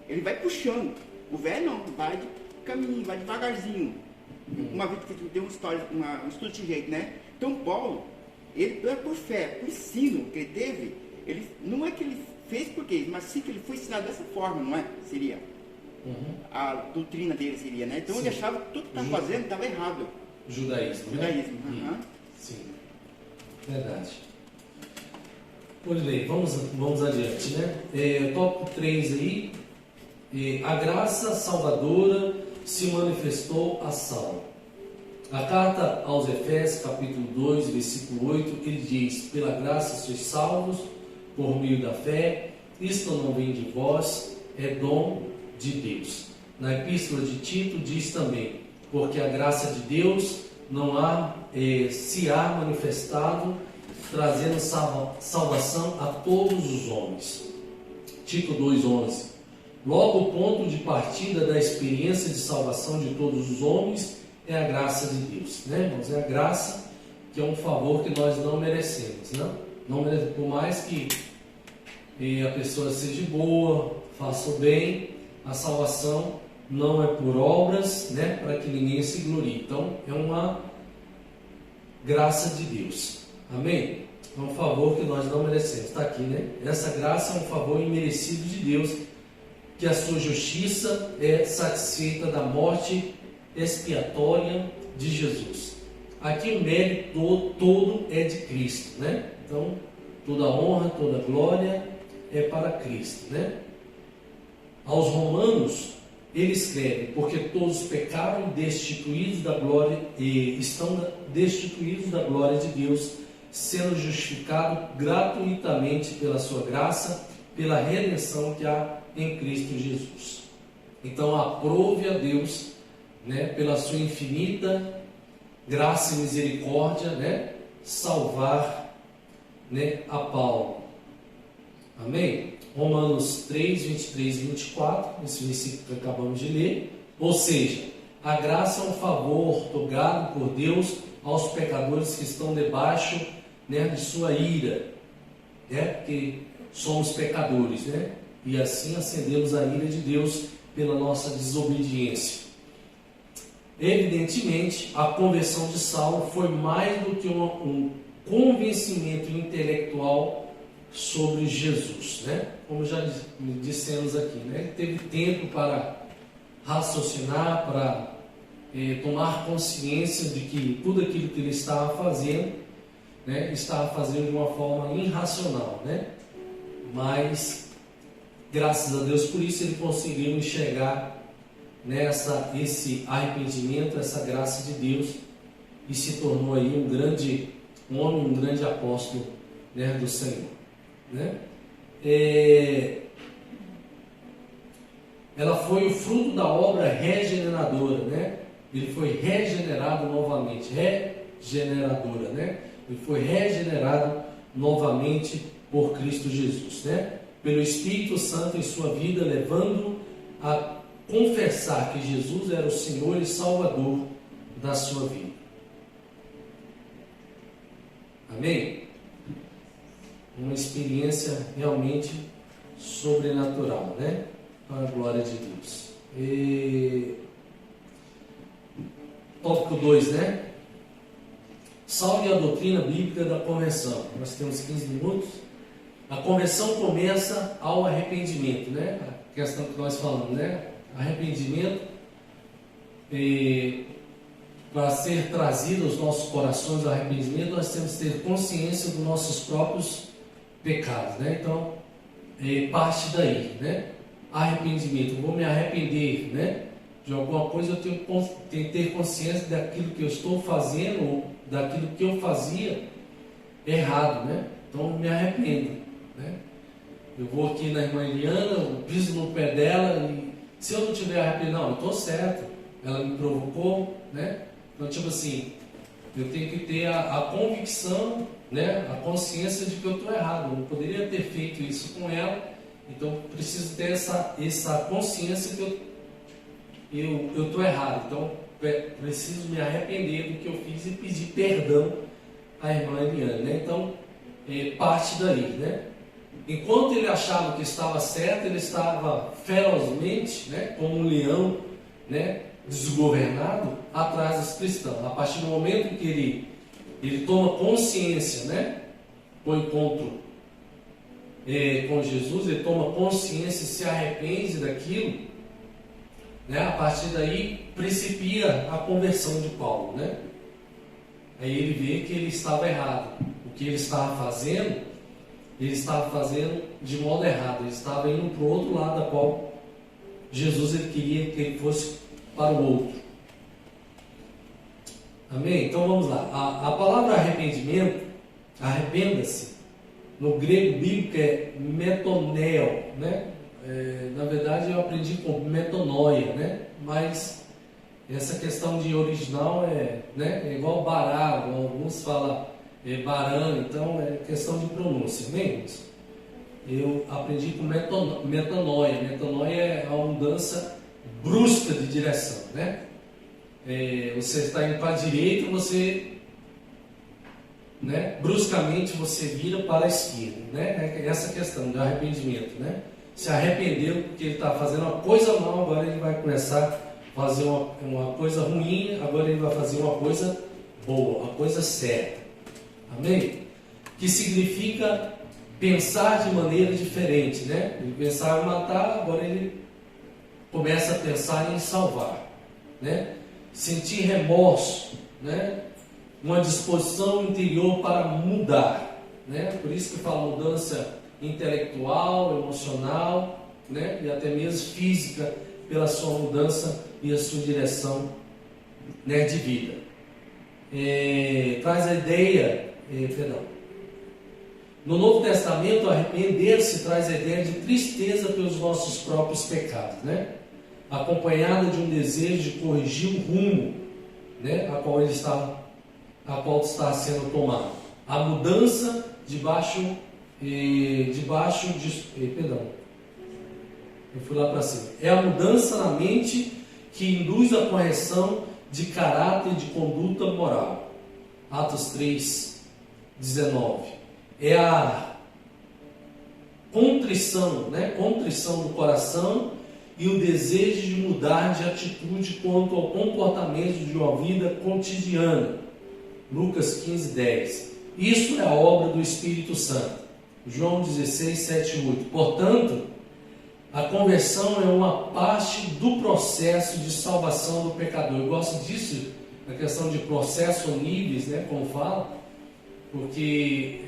Ele vai puxando. O velho não, vai de caminho, vai devagarzinho. Uma vez que tem um estudo de jeito, né? Então Paulo, ele por fé, por ensino que ele teve, ele não é que ele fez porque, mas sim que ele foi ensinado dessa forma, não é? Seria. A doutrina dele seria, né? Então ele achava que tudo que estava fazendo estava errado. Judaísmo. Sim, verdade. Pois bem, vamos adiante, né? Tópico 3 aí. A graça salvadora se manifestou a Saulo. A carta aos Efésios, capítulo 2, versículo 8, ele diz: pela graça sois salvos, por meio da fé, isto não vem de vós, é dom de Deus. Na epístola de Tito diz também: porque a graça de Deus se há manifestado, trazendo salvação a todos os homens. Tito 2,11. Logo, o ponto de partida da experiência de salvação de todos os homens é a graça de Deus, né, irmãos? É a graça, que é um favor que nós não merecemos, né? Não merecemos, por mais que a pessoa seja boa, faça o bem, a salvação não é por obras, né, para que ninguém se glorie. Então, é uma graça de Deus. Amém? É um favor que nós não merecemos. Está aqui, né? Essa graça é um favor imerecido de Deus, que a sua justiça é satisfeita da morte expiatória de Jesus. Aqui o mérito todo é de Cristo, né? Então, toda honra, toda glória é para Cristo, né? Aos Romanos, ele escreve: porque todos pecaram destituídos da glória e estão destituídos da glória de Deus, sendo justificados gratuitamente pela sua graça, pela redenção que há em Cristo Jesus. Então aprove a Deus, né, pela sua infinita graça e misericórdia, né, salvar, né, a Paulo. Amém? Romanos 3, 23 e 24, esse versículo que acabamos de ler. Ou seja, a graça é um favor otorgado por Deus aos pecadores que estão debaixo, né, de sua ira, né, porque somos pecadores, né, e assim acendemos a ira de Deus pela nossa desobediência. Evidentemente, a conversão de Saulo foi mais do que um convencimento intelectual sobre Jesus, né? Como já dissemos aqui, né? Ele teve tempo para raciocinar, para tomar consciência de que tudo aquilo que ele estava fazendo, né, estava fazendo de uma forma irracional, né? Mas graças a Deus por isso ele conseguiu enxergar esse arrependimento, essa graça de Deus, e se tornou aí um grande homem, um grande apóstolo, né, do Senhor, né? Ela foi o fruto da obra regeneradora, né? Ele foi regenerado novamente, regeneradora, né? Ele foi regenerado novamente por Cristo Jesus, né? Pelo Espírito Santo em sua vida, levando a confessar que Jesus era o Senhor e Salvador da sua vida. Amém? Uma experiência realmente sobrenatural, né? Para a glória de Deus. tópico 2, né? Salve a doutrina bíblica da conversão. Nós temos 15 minutos. A conversão começa ao arrependimento, né? A questão que nós falamos, né? Arrependimento, para ser trazido aos nossos corações o arrependimento, nós temos que ter consciência dos nossos próprios pecados, né? Então, parte daí, né? Arrependimento, eu vou me arrepender, né? De alguma coisa, eu tenho que ter consciência daquilo que eu estou fazendo, ou daquilo que eu fazia errado, né? Então, eu me arrependo, né? Eu vou aqui na irmã Eliana, eu piso no pé dela, e se eu não tiver arrependido, não, eu estou certo, ela me provocou, né? Então, tipo assim, eu tenho que ter a convicção, né? A consciência de que eu estou errado, eu não poderia ter feito isso com ela, então preciso ter essa consciência que eu estou errado, então preciso me arrepender do que eu fiz e pedir perdão à irmã Eliane, né? Então, parte daí, né? Enquanto ele achava que estava certo, ele estava ferozmente, né, como um leão, né, desgovernado, atrás dos cristãos. A partir do momento que ele toma consciência, né, do encontro com Jesus, ele toma consciência e se arrepende daquilo, né, a partir daí principia a conversão de Paulo, né? Aí ele vê que ele estava errado, o que ele estava fazendo de modo errado, ele estava indo para o outro lado da qual Jesus ele queria que ele fosse para o outro. Amém? Então vamos lá. A palavra arrependimento, arrependa-se, no grego bíblico é metoneo, né? Na verdade eu aprendi com metanoia, né? Mas essa questão de original né? É igual bará, alguns falam barano, então é questão de pronúncia, amém? Eu aprendi com metanoia. Metanoia é a mudança brusca de direção, né? Você está indo para a direita, você, né, bruscamente você vira para a esquerda, né? Essa questão de arrependimento, né? Se arrependeu porque ele está fazendo uma coisa mal, agora ele vai começar a fazer uma coisa ruim, agora ele vai fazer uma coisa boa, uma coisa certa. Amém? Que significa pensar de maneira diferente, né? Ele pensava em matar, agora ele começa a pensar em salvar, né? Sentir remorso, né? Uma disposição interior para mudar, né? Por isso que fala mudança intelectual, emocional, né? E até mesmo física, pela sua mudança e a sua direção, né, de vida. Traz a ideia, no Novo Testamento, arrepender-se traz a ideia de tristeza pelos nossos próprios pecados, né? Acompanhada de um desejo de corrigir o rumo, né, a qual está sendo tomado. A mudança eu fui lá para cima. É a mudança na mente que induz a correção de caráter e de conduta moral. Atos 3:19. É a contrição, né? Contrição do coração e o desejo de mudar de atitude quanto ao comportamento de uma vida cotidiana. Lucas 15:10. Isso é a obra do Espírito Santo. João 16:7-8. Portanto, a conversão é uma parte do processo de salvação do pecador. Eu gosto disso, a questão de processo ou níveis, né, como fala, porque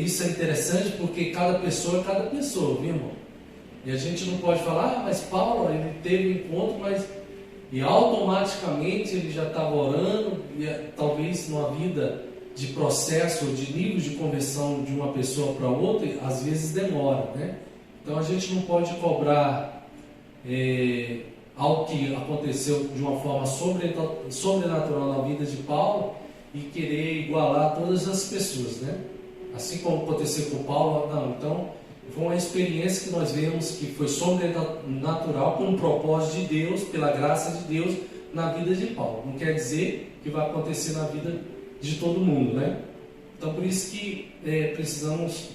isso é interessante, porque cada pessoa é cada pessoa, viu, irmão? E a gente não pode falar, mas Paulo, ele teve um encontro, e automaticamente ele já estava orando, e talvez numa vida de processo, de nível de conversão de uma pessoa para outra, às vezes demora, né? Então a gente não pode cobrar algo que aconteceu de uma forma sobrenatural na vida de Paulo e querer igualar todas as pessoas, né? Assim como aconteceu com Paulo, não. Então foi uma experiência que nós vemos que foi sobrenatural com o propósito de Deus, pela graça de Deus na vida de Paulo. Não quer dizer que vai acontecer na vida de todo mundo, né? Então por isso que precisamos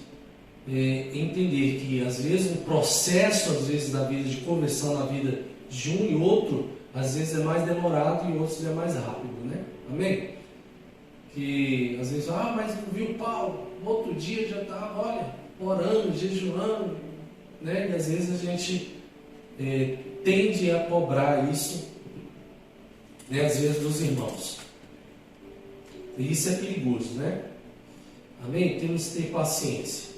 entender que às vezes um processo, às vezes, da vida de conversão na vida de um e outro, às vezes é mais demorado e outros é mais rápido, né? Amém? Que às vezes, mas não viu Paulo, no outro dia já estava, olha, orando, jejuando, né? E às vezes a gente tende a cobrar isso, né? Às vezes dos irmãos. E isso é perigoso, né? Amém? Temos que ter paciência.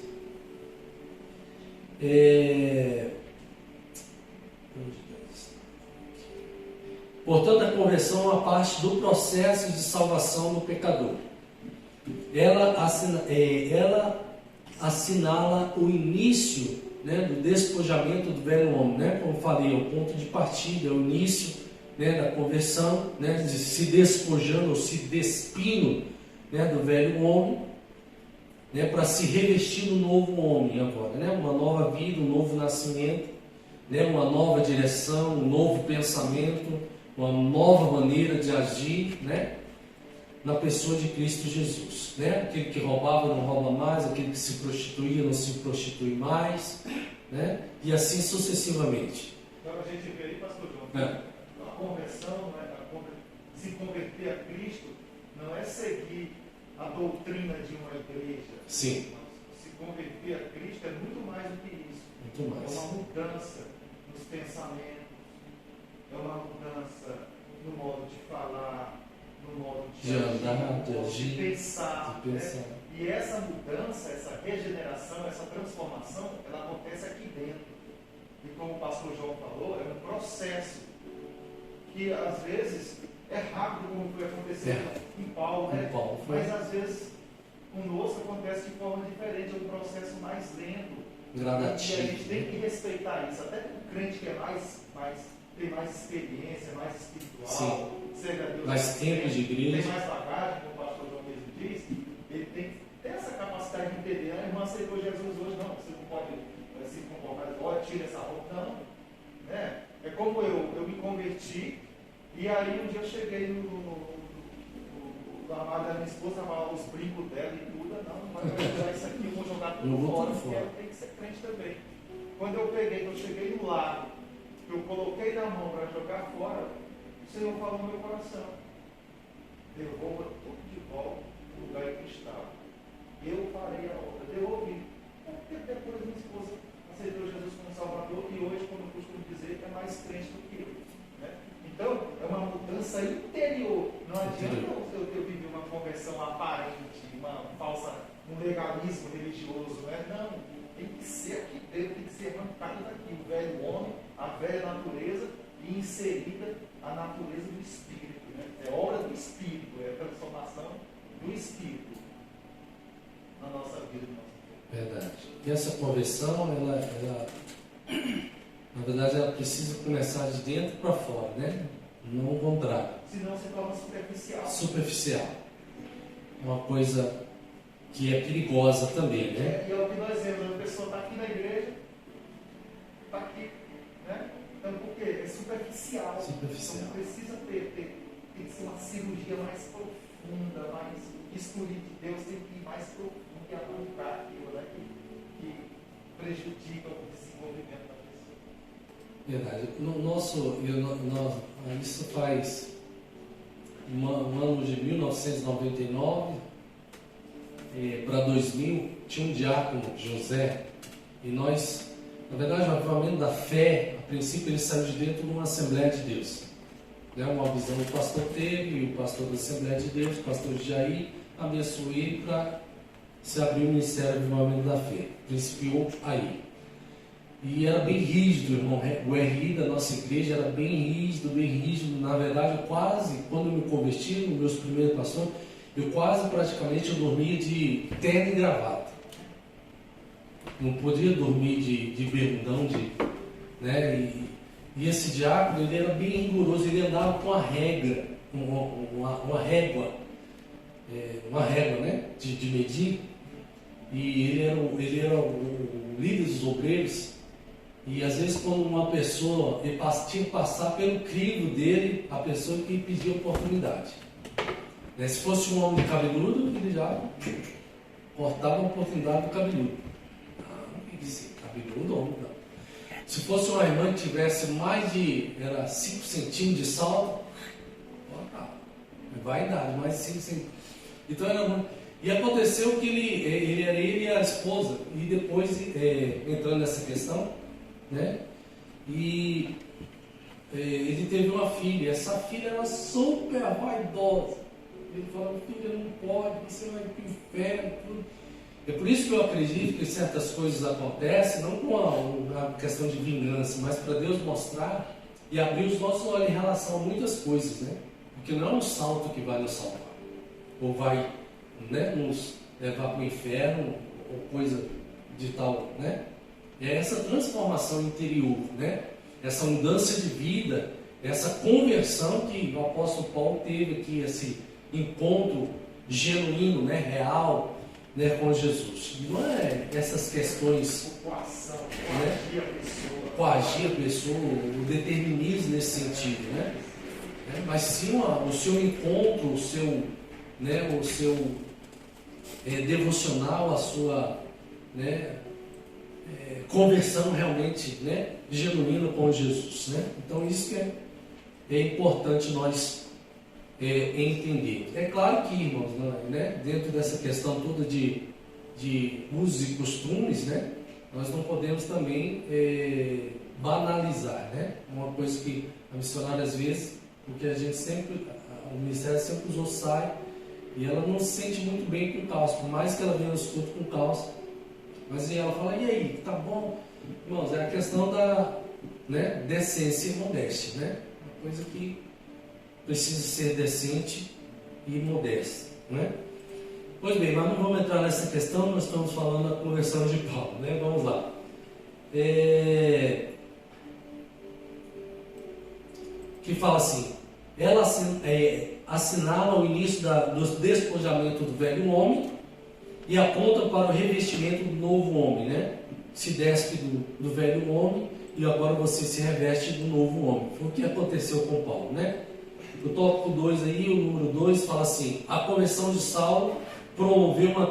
Portanto, a conversão é uma parte do processo de salvação do pecador. Ela assinala o início, né, do despojamento do velho homem, né? Como falei, é o ponto de partida, é o início, né, da conversão, né, de se despojando ou se despindo, né, do velho homem, né, para se revestir do novo homem agora, né? Uma nova vida, um novo nascimento, né? Uma nova direção, um novo pensamento, uma nova maneira de agir, né? Na pessoa de Cristo Jesus, né? Aquele que roubava não rouba mais, aquele que se prostituía não se prostitui mais, né? E assim sucessivamente. Então a gente vê aí, pastor João, a conversão, né? Se converter a Cristo não é seguir a doutrina de uma igreja. Sim. Se converter a Cristo é muito mais do que isso. Muito mais. É uma mudança nos pensamentos, é uma mudança no modo de falar, no modo de andar, de agir, de pensar. de pensar. Né? E essa mudança, essa regeneração, essa transformação, ela acontece aqui dentro. E como o pastor João falou, é um processo que às vezes é rápido, como foi acontecendo em Paulo, né? Mas às vezes conosco acontece de forma diferente, é um processo mais lento. Gradativo. E a gente tem que respeitar isso, até o crente que é tem mais experiência, mais espiritual, serve a Deus, mais tempo de igreja, tem mais bagagem, como o pastor João mesmo diz, ele tem que ter essa capacidade de entender. A irmã aceitou Jesus hoje, não, você não pode se comportar, olha, tira essa roupa, não. Né? É como eu me converti, e aí um dia eu cheguei no armário da minha esposa, tava os brincos dela e tudo, não vai jogar isso aqui, eu vou jogar tudo fora, porque ela tem que ser crente também. Quando eu cheguei no lago, eu coloquei na mão para jogar fora, o Senhor falou no meu coração: devolva tudo de volta para o lugar em que estava. Eu farei a obra, devolvi. Porque depois minha esposa aceitou Jesus como Salvador, e hoje, como eu costumo dizer, é mais crente do que eu. Né? Então, é uma mudança interior. Não adianta eu viver uma conversão aparente, um legalismo religioso. Né? Não, tem que ser aqui dentro, tem que ser arrancado daqui. O velho homem, a velha natureza, e inserida a natureza do Espírito. Né? É obra do Espírito, é a transformação do Espírito na nossa vida. Verdade. E essa conversão, ela na verdade, ela precisa começar de dentro para fora, né? Não o contrário. Senão se torna superficial. Superficial. Uma coisa que é perigosa também, né? E é o que nós vemos, a pessoa está aqui na igreja, está aqui, né? Então, por quê? É superficial. Superficial. Então, precisa tem que ser uma cirurgia mais profunda, mais escolhida de Deus, tem que ir mais profundo e arrancar aquilo, né? Que prejudica o desenvolvimento da pessoa. Verdade. Isso faz um ano de 1999 para 2000, tinha um diácono, José, e nós, na verdade, o avivamento da fé, a princípio ele saiu de dentro de uma Assembleia de Deus. Né? Uma visão que o pastor teve, e o pastor da Assembleia de Deus, o pastor Jair, abençoou ele para se abrir o Ministério do Avivamento da Fé. Principiou aí. E era bem rígido, irmão. O RI da nossa igreja era bem rígido. Na verdade, quando eu me converti, nos meus primeiros pastores, praticamente eu dormia de terno e gravata. Não podia dormir de bermudão, né? E esse diácono, ele era bem rigoroso, ele andava com uma régua, né? De medir. E ele era o líder dos obreiros. E às vezes quando uma pessoa tinha que passar pelo crivo dele, a pessoa que pedia oportunidade. Né? Se fosse um homem cabeludo, ele já cortava a oportunidade do cabeludo. Não, ele disse, cabeludo homem, não. Se fosse uma irmã que tivesse mais de 5 centímetros de salto, vaidade, mais de 5 centímetros. Então era muito. E aconteceu que ele era ele e a esposa, e depois entrando nessa questão, né? E ele teve uma filha, essa filha era super vaidosa. Ele falou: filha, não pode, você vai para o inferno, tudo. É por isso que eu acredito que certas coisas acontecem, não com uma questão de vingança, mas para Deus mostrar e abrir os nossos olhos em relação a muitas coisas, né? Porque não é um salto que vai nos salvar, ou vai, né, nos levar para o inferno, ou coisa de tal, né? É essa transformação interior, né? Essa mudança de vida, essa conversão que o apóstolo Paulo teve aqui, esse encontro genuíno, né, real, né, com Jesus. E não é essas questões, Coação, né, coagir a pessoa. coagir a pessoa, o determinismo nesse sentido, né? Mas sim o seu encontro, o seu devocional, a sua, né, conversão realmente, né, genuína com Jesus, né? Então isso que é importante nós entender. É claro que, irmãos, né, dentro dessa questão toda de usos e costumes, né, nós não podemos também banalizar, né? Uma coisa que a missionária às vezes, porque a gente sempre, o ministério sempre usou saia, e ela não se sente muito bem com calça, por mais que ela venha no escudo com calça, mas ela fala: e aí, tá bom? Irmãos, é a questão da, né, decência e modéstia, né? Uma coisa que precisa ser decente e modesta, né? Pois bem, mas não vamos entrar nessa questão, nós estamos falando da conversão de Paulo, né? Vamos lá. Que fala assim: ela assinala o início do despojamento do velho homem e aponta para o revestimento do novo homem, né? Se despe do velho homem e agora você se reveste do novo homem. Foi o que aconteceu com Paulo, né? O tópico 2 aí, o número 2, fala assim: a conversão de Saulo promoveu uma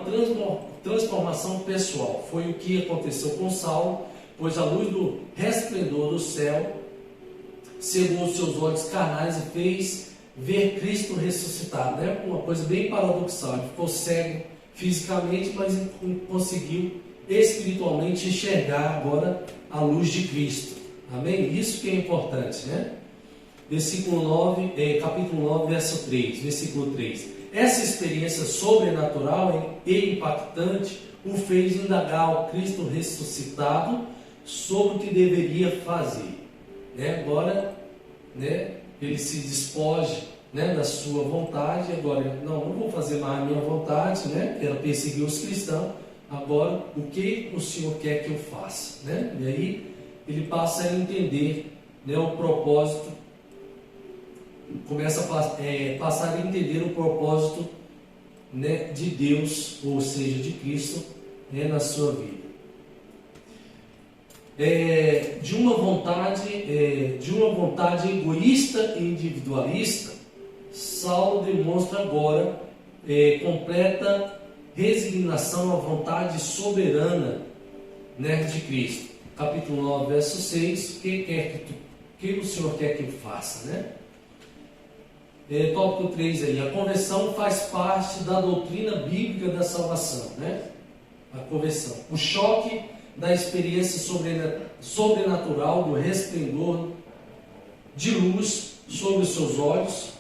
transformação pessoal. Foi o que aconteceu com Saulo, pois a luz do resplendor do céu cegou os seus olhos carnais e fez ver Cristo ressuscitado, né? Uma coisa bem paradoxal. Ele ficou cego fisicamente, mas conseguiu espiritualmente enxergar agora a luz de Cristo. Amém? Isso que é importante, né? Capítulo 9, verso 3, versículo 3. Essa experiência sobrenatural e impactante o fez indagar ao Cristo ressuscitado sobre o que deveria fazer. Né? Agora, né, ele se despoja, né, da sua vontade. Agora, não vou fazer mais a minha vontade, né, que era perseguir os cristãos. Agora, o que o Senhor quer que eu faça? Né? E aí, ele passa a entender, né, o propósito, começa a passar a entender o propósito, né, de Deus, ou seja, de Cristo, né, na sua vida. De uma vontade egoísta e individualista, Saulo demonstra agora completa resignação à vontade soberana, né, de Cristo. Capítulo 9, verso 6, que o Senhor quer que eu faça, né? Tópico 3 aí, a conversão faz parte da doutrina bíblica da salvação, né? A conversão, o choque da experiência sobrenatural do resplendor de luz sobre os seus olhos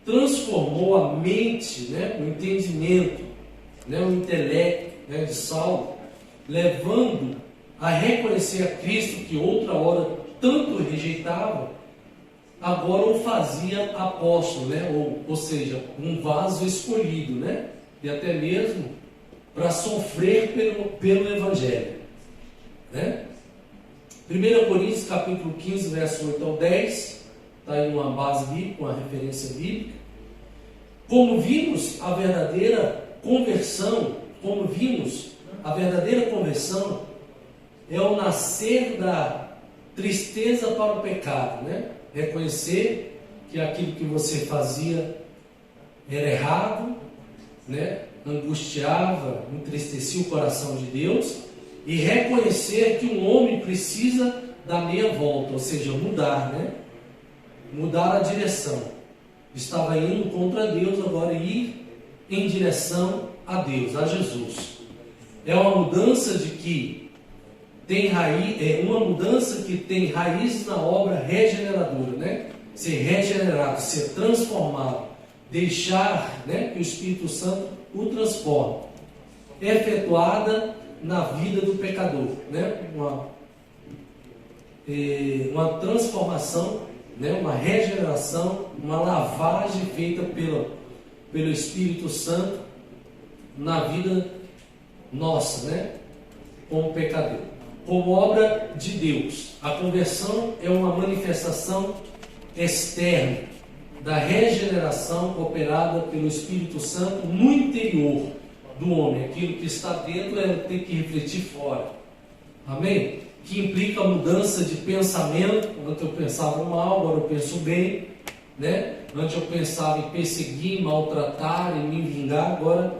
transformou a mente, né, o entendimento, né, o intelecto, né, de Saulo, levando a reconhecer a Cristo que outra hora tanto rejeitava, agora o fazia apóstolo, né, ou seja, um vaso escolhido, né, e até mesmo para sofrer pelo Evangelho. Né? 1 Coríntios capítulo 15, verso 8 ao 10, está aí uma base bíblica, uma referência bíblica. Como vimos, a verdadeira conversão é o nascer da tristeza para o pecado, né? Reconhecer que aquilo que você fazia era errado, né? Angustiava, entristecia o coração de Deus, e reconhecer que um homem precisa dar meia volta, ou seja, mudar, né? Mudar a direção. Estava indo contra Deus, agora ir em direção a Deus, a Jesus. É uma mudança de que tem raiz, é uma mudança que tem raiz na obra regeneradora, né? Ser regenerado, ser transformado, deixar, né, que o Espírito Santo o transforme, efetuada na vida do pecador, né? Uma transformação, né? Uma regeneração, uma lavagem feita pelo Espírito Santo na vida nossa, né? Como pecador, como obra de Deus. A conversão é uma manifestação externa da regeneração operada pelo Espírito Santo no interior do homem. Aquilo que está dentro tem que refletir fora. Amém? Que implica a mudança de pensamento. Antes eu pensava mal, agora eu penso bem, né? Antes eu pensava em perseguir, maltratar, em me vingar, agora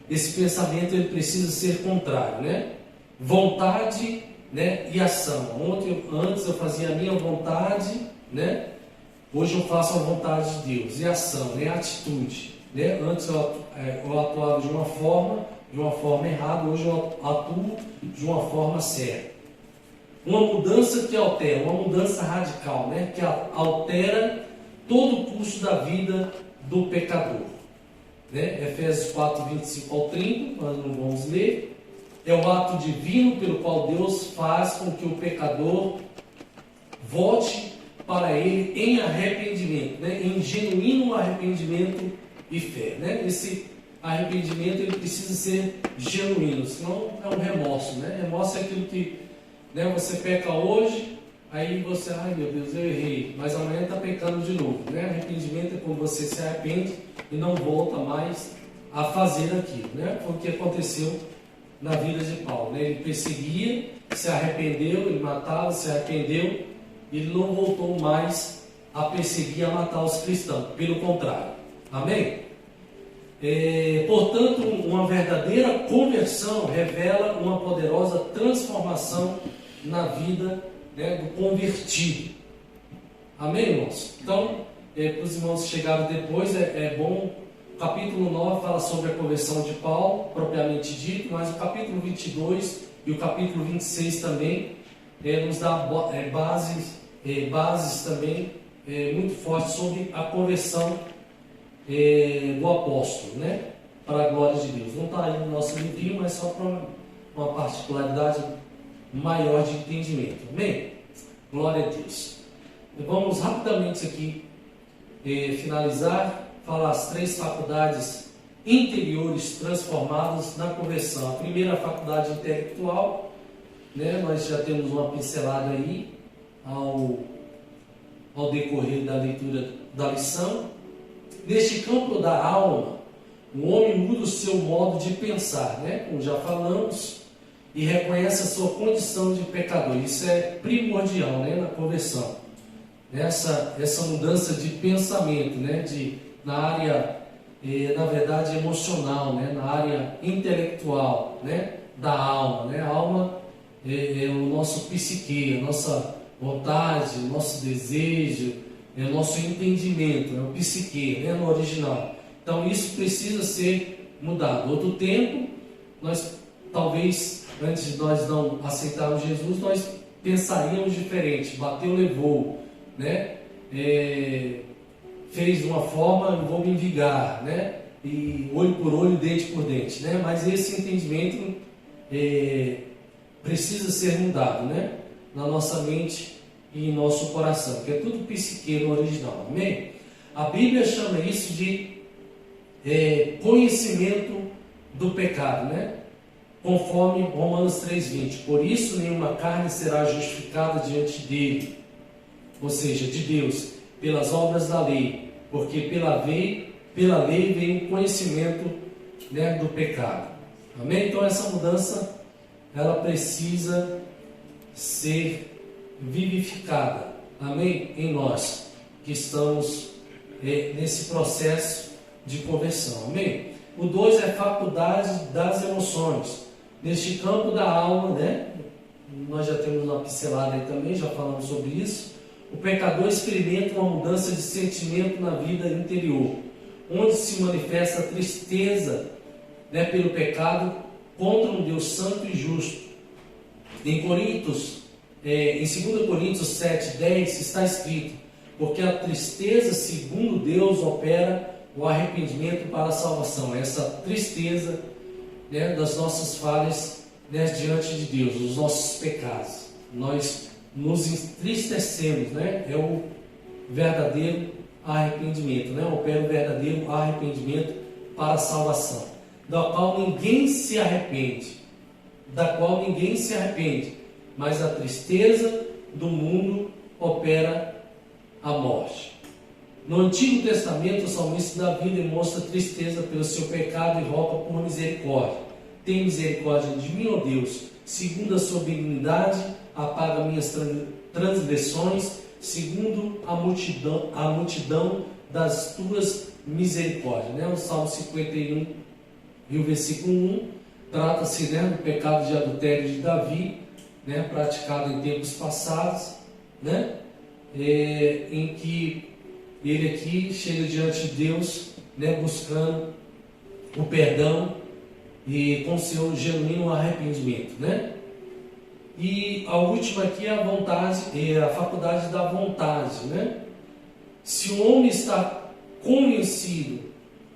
esse pensamento ele precisa ser contrário, né? Vontade, né, e ação. Antes eu fazia a minha vontade, né? Hoje eu faço a vontade de Deus. E ação, né? Atitude, né? Antes eu atuava de uma forma errada. Hoje eu atuo de uma forma certa. Uma mudança que altera, uma mudança radical, né? Que altera todo o curso da vida do pecador, né? Efésios 4, 25 ao 30, nós não vamos ler. É o ato divino pelo qual Deus faz com que o pecador volte para Ele em arrependimento, né? Em genuíno arrependimento e fé, né? Esse arrependimento ele precisa ser genuíno, senão é um remorso, né? Remorso é aquilo que, né, você peca hoje, aí você, ai meu Deus, eu errei, mas amanhã está pecando de novo, né? Arrependimento é quando você se arrepende e não volta mais a fazer aquilo, né? Foi o que aconteceu na vida de Paulo, né? Ele perseguia, se arrependeu, ele matava, se arrependeu, ele não voltou mais a perseguir, a matar os cristãos, pelo contrário. Amém? Portanto, uma verdadeira conversão revela uma poderosa transformação na vida, né, do convertido. Amém, irmãos? Então, para os irmãos que chegaram depois, é bom. O capítulo 9 fala sobre a conversão de Paulo, propriamente dito, mas o capítulo 22 e o capítulo 26 também nos dá bases também muito fortes sobre a conversão do apóstolo, né? Para a glória de Deus. Não está aí no nosso livrinho, mas só para uma particularidade maior de entendimento. Amém? Glória a Deus. Vamos rapidamente aqui finalizar, falar as 3 faculdades interiores transformadas na conversão. A primeira, a faculdade intelectual, né? Nós já temos uma pincelada aí ao decorrer da leitura da lição. Neste campo da alma, o homem muda o seu modo de pensar, né? Como já falamos, e reconhece a sua condição de pecador. Isso é primordial, né, na conversão. Essa mudança de pensamento, né, na área, na verdade, emocional, né, na área intelectual, né, da alma. Né? A alma é o nosso psique, a nossa vontade, o nosso desejo, é o nosso entendimento, é o psique, né, no original. Então isso precisa ser mudado. Outro tempo, nós talvez, antes de nós não aceitarmos Jesus, nós pensaríamos diferente. Bateu, levou, né? Fez de uma forma, eu vou me vingar, né? E olho por olho, dente por dente, né? Mas esse entendimento precisa ser mudado, né? Na nossa mente e em nosso coração, que é tudo psique no original, amém? A Bíblia chama isso de conhecimento do pecado, né? Conforme Romanos 3,20. Por isso nenhuma carne será justificada diante dele, ou seja, de Deus, pelas obras da lei, porque pela lei vem o conhecimento, né, do pecado. Amém? Então essa mudança, ela precisa ser vivificada, amém? Em nós, que estamos nesse processo de conversão, amém? O 2 é a faculdade das emoções. Neste campo da alma, né? nós já temos uma pincelada aí também, já falamos sobre isso. O pecador experimenta uma mudança de sentimento na vida interior, onde se manifesta a tristeza, né, pelo pecado contra um Deus santo e justo. Em 2 Coríntios 7:10 está escrito: porque a tristeza, segundo Deus, opera o arrependimento para a salvação. Essa tristeza, né, das nossas falhas, né, diante de Deus, dos nossos pecados. Nós nos entristecemos, né? É o verdadeiro arrependimento, né? Opera o verdadeiro arrependimento para a salvação, da qual ninguém se arrepende, mas a tristeza do mundo opera a morte. No Antigo Testamento, o salmista Davi demonstra tristeza pelo seu pecado e roga por uma misericórdia. Tem misericórdia de mim, ó Deus, segundo a sua benignidade, apaga minhas transgressões, segundo a multidão das tuas misericórdias. Né? O Salmo 51 e o versículo 1 trata-se, né, do pecado de adultério de Davi, né, praticado em tempos passados, né, em que ele aqui chega diante de Deus, né, buscando o perdão e com seu genuíno arrependimento, né? E a última aqui é a vontade, a faculdade da vontade, né? Se o homem está convencido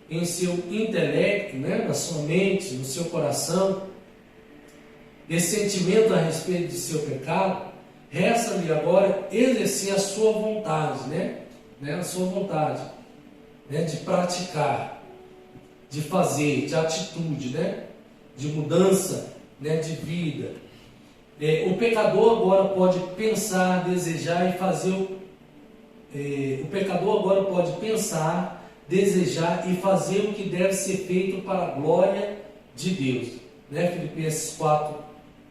em seu intelecto, né, na sua mente, no seu coração, esse sentimento a respeito de seu pecado, resta-lhe agora exercer a sua vontade, né? A sua vontade, né, de praticar, de fazer, de atitude, né, de mudança, né, de vida. O pecador agora pode pensar, desejar e fazer o pecador agora pode pensar, desejar e fazer o que deve ser feito para a glória de Deus, né? Filipenses 4,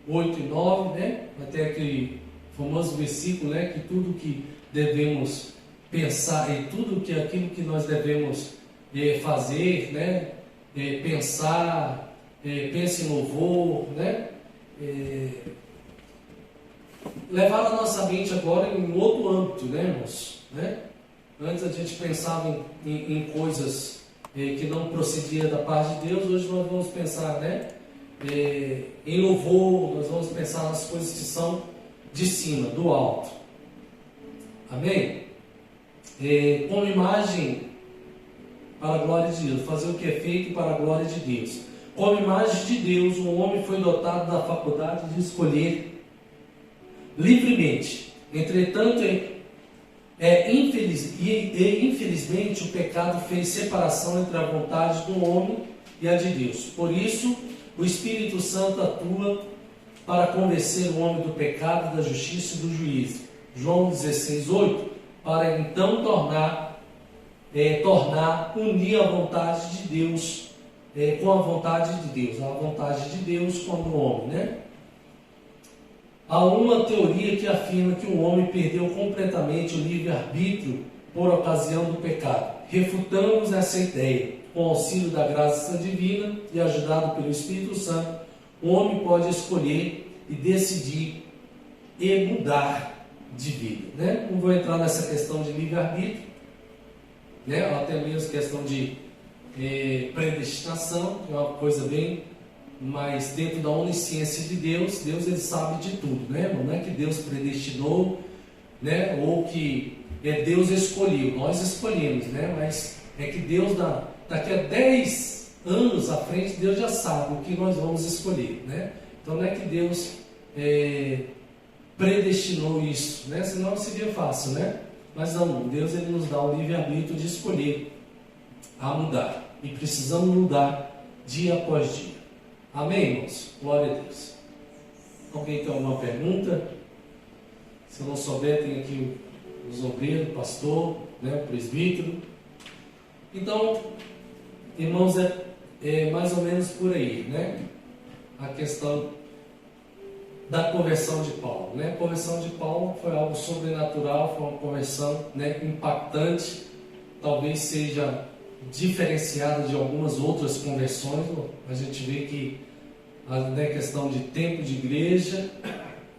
8 e 9, né? Até aquele famoso versículo, né, que tudo que devemos pensar e aquilo que nós devemos fazer, né, pensar, pense em louvor, né, levar a nossa mente agora em outro âmbito, né, irmãos, né? Antes a gente pensava em coisas que não procediam da parte de Deus. Hoje nós vamos pensar, né, em louvor, nós vamos pensar nas coisas que são de cima, do alto. Amém? Com imagem para a glória de Deus, fazer o que é feito para a glória de Deus. Como imagem de Deus, o homem foi dotado da faculdade de escolher livremente. Entretanto, infelizmente, o pecado fez separação entre a vontade do homem e a de Deus. Por isso, o Espírito Santo atua para convencer o homem do pecado, da justiça e do juízo. João 16:8, para então unir a vontade de Deus com a vontade de Deus, a vontade de Deus com o homem, né? Há uma teoria que afirma que o homem perdeu completamente o livre-arbítrio por ocasião do pecado. Refutamos essa ideia. Com o auxílio da graça divina e ajudado pelo Espírito Santo, o homem pode escolher e decidir e mudar de vida, né? Não vou entrar nessa questão de livre-arbítrio, né? Ou até mesmo questão de predestinação, que é uma coisa bem mais dentro da onisciência de Deus. Deus, ele sabe de tudo, né? Não é que Deus predestinou, né? Ou que Deus escolheu, nós escolhemos, né? Mas é que Deus, daqui a 10 anos à frente, Deus já sabe o que nós vamos escolher, né? Então não é que Deus predestinou isso, né? Senão seria fácil, né? Mas não, Deus, ele nos dá o livre-arbítrio de escolher a mudar, e precisamos mudar dia após dia. Amém, irmãos? Glória a Deus. Alguém tem alguma pergunta? Se não souber, tem aqui os obreiros, o pastor, né, o presbítero. Então, irmãos, é mais ou menos por aí, né? A questão da conversão de Paulo, né? A conversão de Paulo foi algo sobrenatural, foi uma conversão, né, impactante, talvez seja diferenciada de algumas outras conversões. A gente vê que a questão de tempo de igreja,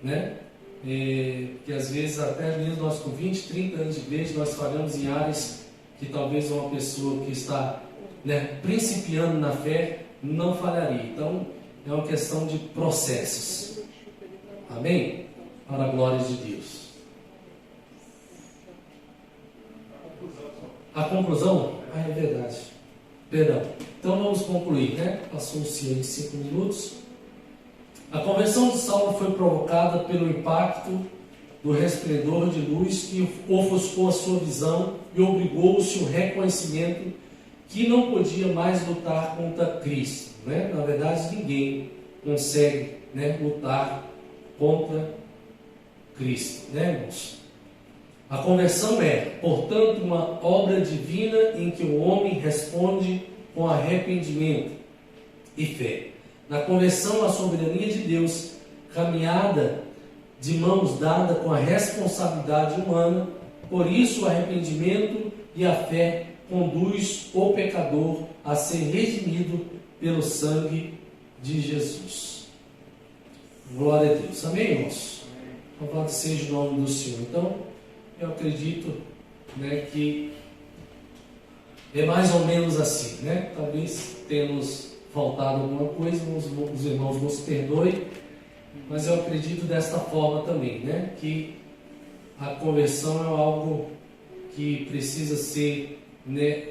né? Que às vezes até mesmo nós com 20, 30 anos de igreja, nós falhamos em áreas que talvez uma pessoa que está, né, principiando na fé não falharia. Então é uma questão de processos. Amém? Para a glória de Deus. A conclusão? É verdade. Perdão. Então vamos concluir, né? Passou-se aí 5 minutos. A conversão de Saulo foi provocada pelo impacto do resplendor de luz que ofuscou a sua visão e obrigou-se ao reconhecimento que não podia mais lutar contra Cristo, né? Na verdade, ninguém consegue, né, lutar contra Cristo, né, irmãos? A conversão é, portanto, uma obra divina em que o homem responde com arrependimento e fé. Na conversão, a soberania de Deus, caminhada de mãos dadas com a responsabilidade humana, por isso o arrependimento e a fé conduz o pecador a ser redimido pelo sangue de Jesus. Glória a Deus. Amém, irmãos? Louvado seja o nome do Senhor. Então, eu acredito, né, que é mais ou menos assim, né? Talvez tenhamos faltado alguma coisa, os irmãos nos perdoem, mas eu acredito desta forma também, né? Que a conversão é algo que precisa ser, né,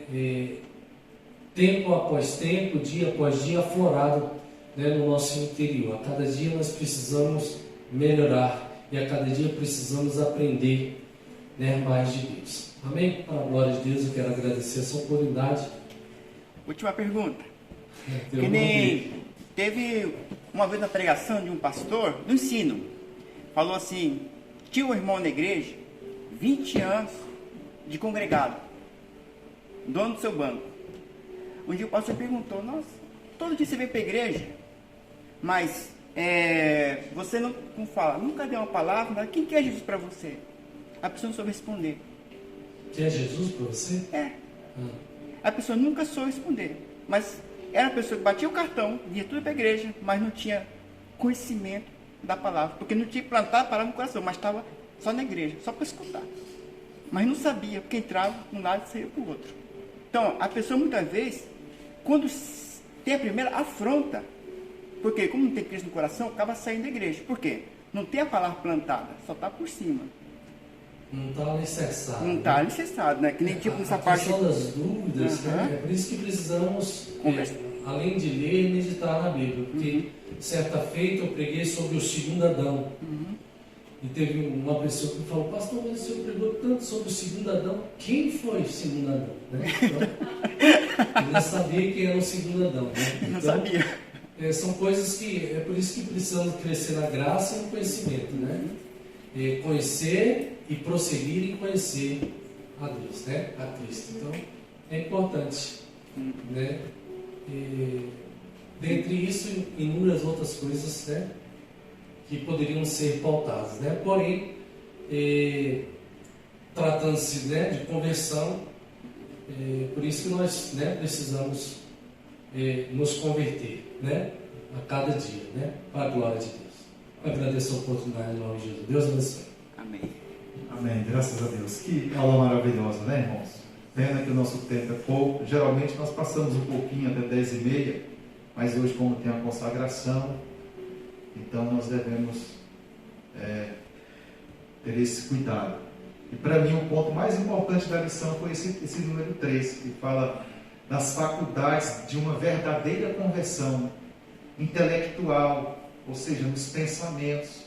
tempo após tempo, dia após dia, aflorado, né, no nosso interior. A cada dia nós precisamos melhorar e a cada dia precisamos aprender, né, mais de Deus. Amém? Para a glória de Deus, eu quero agradecer essa oportunidade. Última pergunta. Que nem teve uma vez na pregação de um pastor do ensino, falou assim: tinha um irmão na igreja, 20 anos de congregado, dono do seu banco. Um dia o pastor perguntou: nossa, todo dia você vem para a igreja, mas você não fala, nunca deu uma palavra, quem que é Jesus para você? A pessoa não soube responder. Que é Jesus para você? É. A pessoa nunca soube responder, mas era a pessoa que batia o cartão, ia tudo para a igreja, mas não tinha conhecimento da palavra, porque não tinha plantado a palavra no coração, mas estava só na igreja, só para escutar. Mas não sabia, porque entrava de um lado e saía para o outro. Então, a pessoa muitas vezes, quando tem a primeira afronta, porque como não tem Cristo no coração, acaba saindo da igreja. Por quê? Não tem a palavra plantada, só está por cima. Não está alicerçado. Não está alicerçado, né? Que nem tipo nessa parte. A questão das dúvidas, né? É por isso que precisamos, além de ler, meditar na Bíblia. Porque certa feita eu preguei sobre o segundo Adão. E teve uma pessoa que falou: pastor, mas o senhor pregou tanto sobre o segundo Adão. Quem foi o segundo Adão? Né? Então, eu não sabia quem era o segundo Adão. Né? Então, não sabia. São coisas que, é por isso que precisamos crescer na graça e no conhecimento, né? Conhecer e prosseguir em conhecer a Deus, né? A Cristo. Então, é importante, né? Dentre isso, inúmeras outras coisas, né, que poderiam ser pautadas, né? Porém, tratando-se, né, de conversão, por isso que nós, né, precisamos nos converter, né, a cada dia, né, para a glória de Deus. Agradeço a oportunidade em nome de Jesus. Deus abençoe. Amém. Amém, graças a Deus. Que aula maravilhosa, né, irmãos? Pena que o nosso tempo é pouco. Geralmente nós passamos um pouquinho até 10h30, mas hoje, como tem a consagração, então nós devemos ter esse cuidado. E para mim o ponto mais importante da lição foi esse número 3, que fala das faculdades de uma verdadeira conversão intelectual, ou seja, nos pensamentos,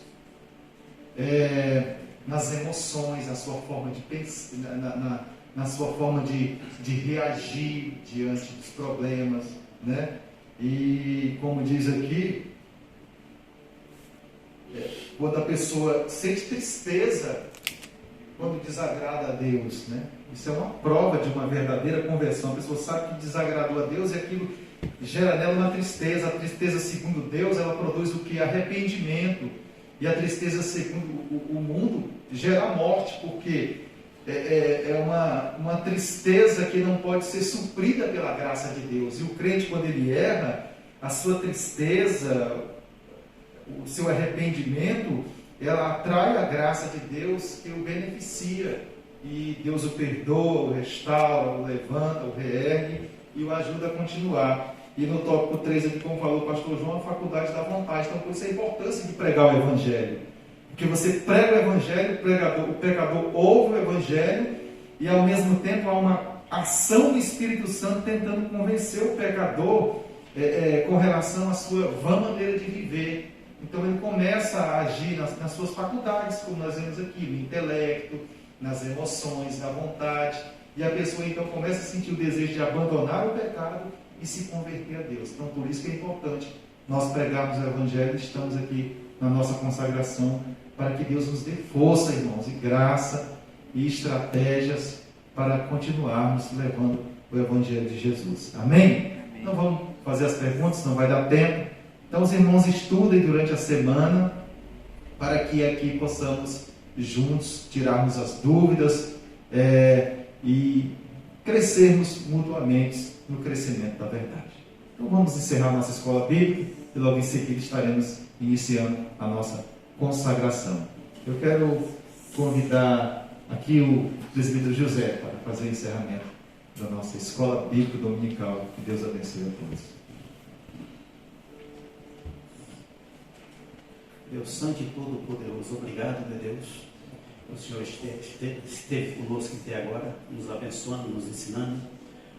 nas emoções, na sua forma de pensar, na sua forma de reagir diante dos problemas, né? E como diz aqui, quando a pessoa sente tristeza quando desagrada a Deus, né? Isso é uma prova de uma verdadeira conversão. A pessoa sabe que desagradou a Deus e aquilo gera nela uma tristeza. A tristeza, segundo Deus, ela produz o que? Arrependimento. E a tristeza, segundo o mundo, gera morte, porque é uma tristeza que não pode ser suprida pela graça de Deus. E o crente, quando ele erra, a sua tristeza, o seu arrependimento, ela atrai a graça de Deus que o beneficia. E Deus o perdoa, o restaura, o levanta, o reergue e o ajuda a continuar. E no tópico 3, aqui, como falou o pastor João, a faculdade da vontade. Então, por isso a importância de pregar o Evangelho. Porque você prega o Evangelho, o pregador ouve o Evangelho e ao mesmo tempo há uma ação do Espírito Santo tentando convencer o pregador com relação à sua vã maneira de viver. Então ele começa a agir nas suas faculdades, como nós vemos aqui, no intelecto, nas emoções, na vontade, e a pessoa então começa a sentir o desejo de abandonar o pecado e se converter a Deus. Então por isso que é importante nós pregarmos o Evangelho. Estamos aqui na nossa consagração para que Deus nos dê força, irmãos, e graça e estratégias para continuarmos levando o Evangelho de Jesus. Amém? Então vamos fazer as perguntas, não vai dar tempo. Então os irmãos estudem durante a semana para que aqui possamos juntos tirarmos as dúvidas e crescermos mutuamente no crescimento da verdade. Então vamos encerrar nossa escola bíblica e logo em seguida estaremos iniciando a nossa consagração. Eu quero convidar aqui o presbítero José para fazer o encerramento da nossa escola bíblica dominical. Que Deus abençoe a todos. Deus Santo e Todo-Poderoso, obrigado, meu Deus. O Senhor esteve conosco até agora, nos abençoando, nos ensinando.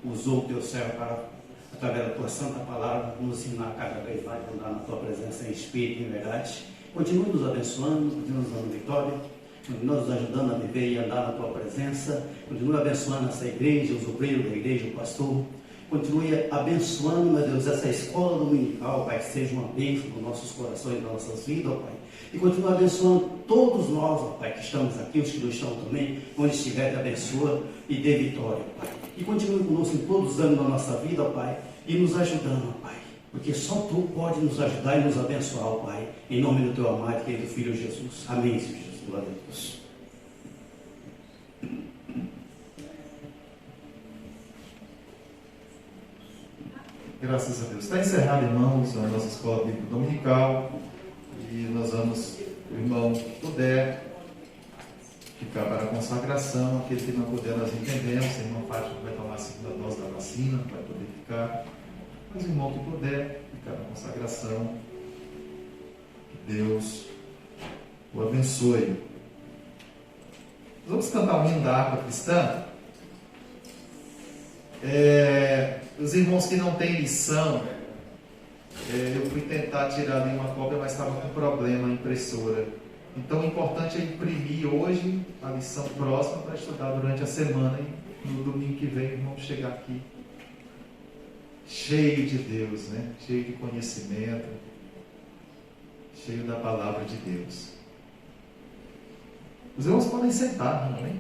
Usou o teu servo para, através da tua santa palavra, nos ensinar cada vez mais a andar na tua presença em espírito e em verdade. Continue nos abençoando, continue nos dando vitória, continue nos ajudando a viver e andar na tua presença. Continue abençoando essa igreja, os obreiros da igreja, o pastor. Continue abençoando, meu Deus, essa escola dominical, Pai, que seja uma bênção nos nossos corações, nas nossas vidas, ó Pai. E continue abençoando todos nós, ó Pai, que estamos aqui, os que não estão também, onde estiver, te abençoa e dê vitória, Pai. E continue conosco em todos os anos da nossa vida, ó Pai, e nos ajudando, ó Pai. Porque só Tu pode nos ajudar e nos abençoar, ó Pai. Em nome do Teu amado e querido Filho Jesus. Amém, Senhor Jesus. Glória a Deus. Graças a Deus. Está encerrado, irmãos, a nossa escola bíblica dominical. E nós vamos, o irmão que puder, ficar para a consagração. Aquele que não puder, nós entendemos. A irmã Fátima vai tomar a segunda dose da vacina, não vai poder ficar. Mas o irmão que puder, ficar na consagração. Que Deus o abençoe. Nós vamos cantar um hino da harpa cristã. Os irmãos que não têm lição, eu fui tentar tirar ali uma cópia, mas estava com problema a impressora. Então o importante é imprimir hoje a lição próxima para estudar durante a semana, e no domingo que vem vamos chegar aqui cheio de Deus, né? Cheio de conhecimento, cheio da palavra de Deus. Os irmãos podem sentar, não é?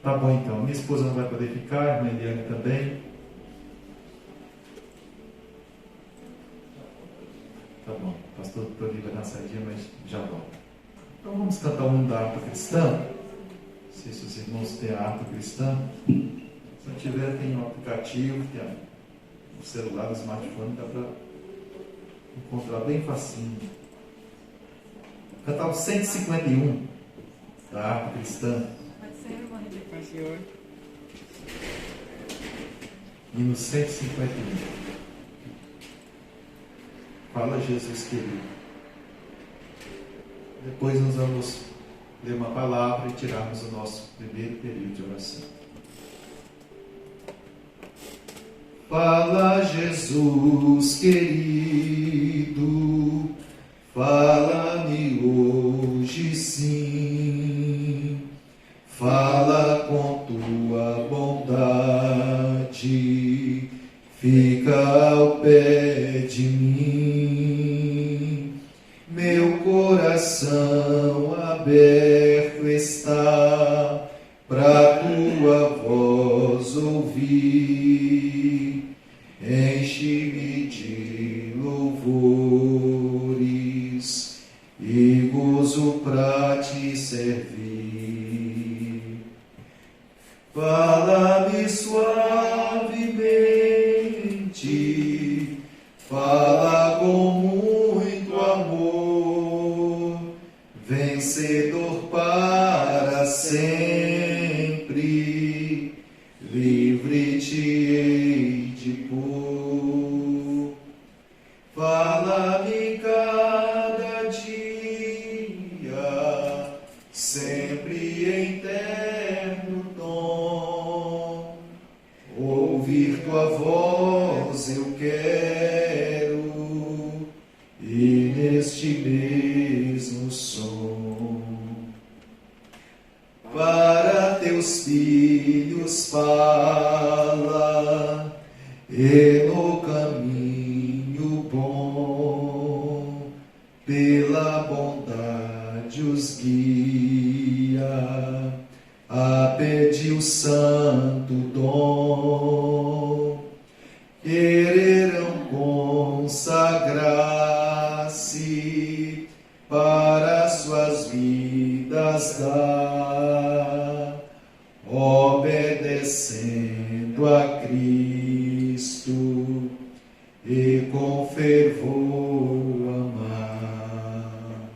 Tá bom então, minha esposa não vai poder ficar, a irmã Eliane também. Tá bom, o pastor Tony vai dar uma saidinha, mas já volta. Então vamos cantar um hino da harpa cristã. Não sei se os irmãos têm a harpa cristã. Se não tiver, tem um aplicativo, tem o celular, o smartphone, dá para encontrar bem facinho. Cantar o 151 da harpa cristã. Senhor. Hino 151. Fala, Jesus querido. Depois nós vamos ler uma palavra e tirarmos o nosso primeiro período de oração. Fala, Jesus querido, fala-me hoje sim. Fala com tua bondade, fica ao pé de mim. Meu coração aberto está pra tua voz ouvir. Enche-me de louvores e gozo pra te servir. Fala-me suavemente, fala com muito amor. vencedor para sempre, livre te hei de pôr. Fala-me cada dia, sempre em terno tom, ouvir tua voz eu quero, e neste mesmo som, para teus filhos fala, e no caminho bom, pela bondade os guia, a pedir o santo dom, quererão consagrar-se para suas vidas dar, obedecendo a Cristo e com fervor amar.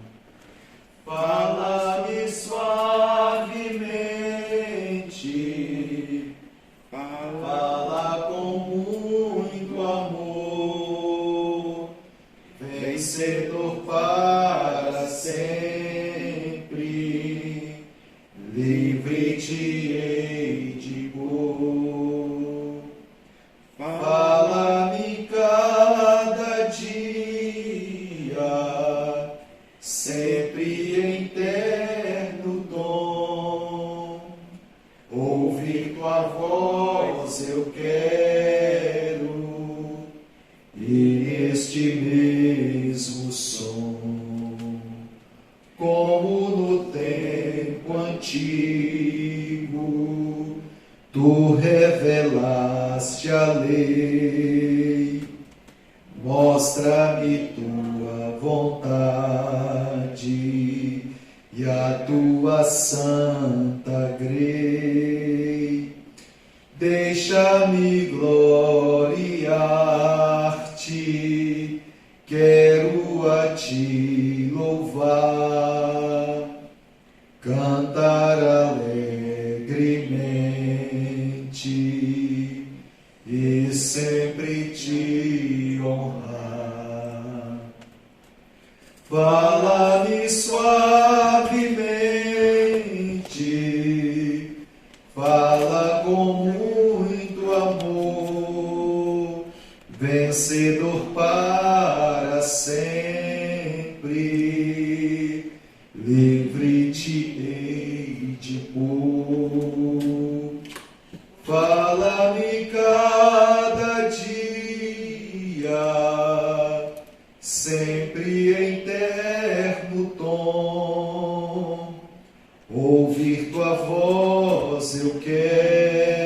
Fala-me suavemente, fala com muito amor, vencedor para sempre, livre te hei de pôr. Fala-me cada dia, sempre em terno tom, ouvir tua voz eu quero, e neste mesmo som, como no tempo antigo, tu revelaste a lei, mostra-me tua vontade e a tua santa grei. Deixa-me gloriar-te, quero a ti louvar, cantar alegremente e sempre te honrar. Fala-me suavemente, fala com muito amor, vencedor para sempre, livre te hei de pôr. Fala-me cada dia, sempre em terno tom, ouvir tua voz eu quero,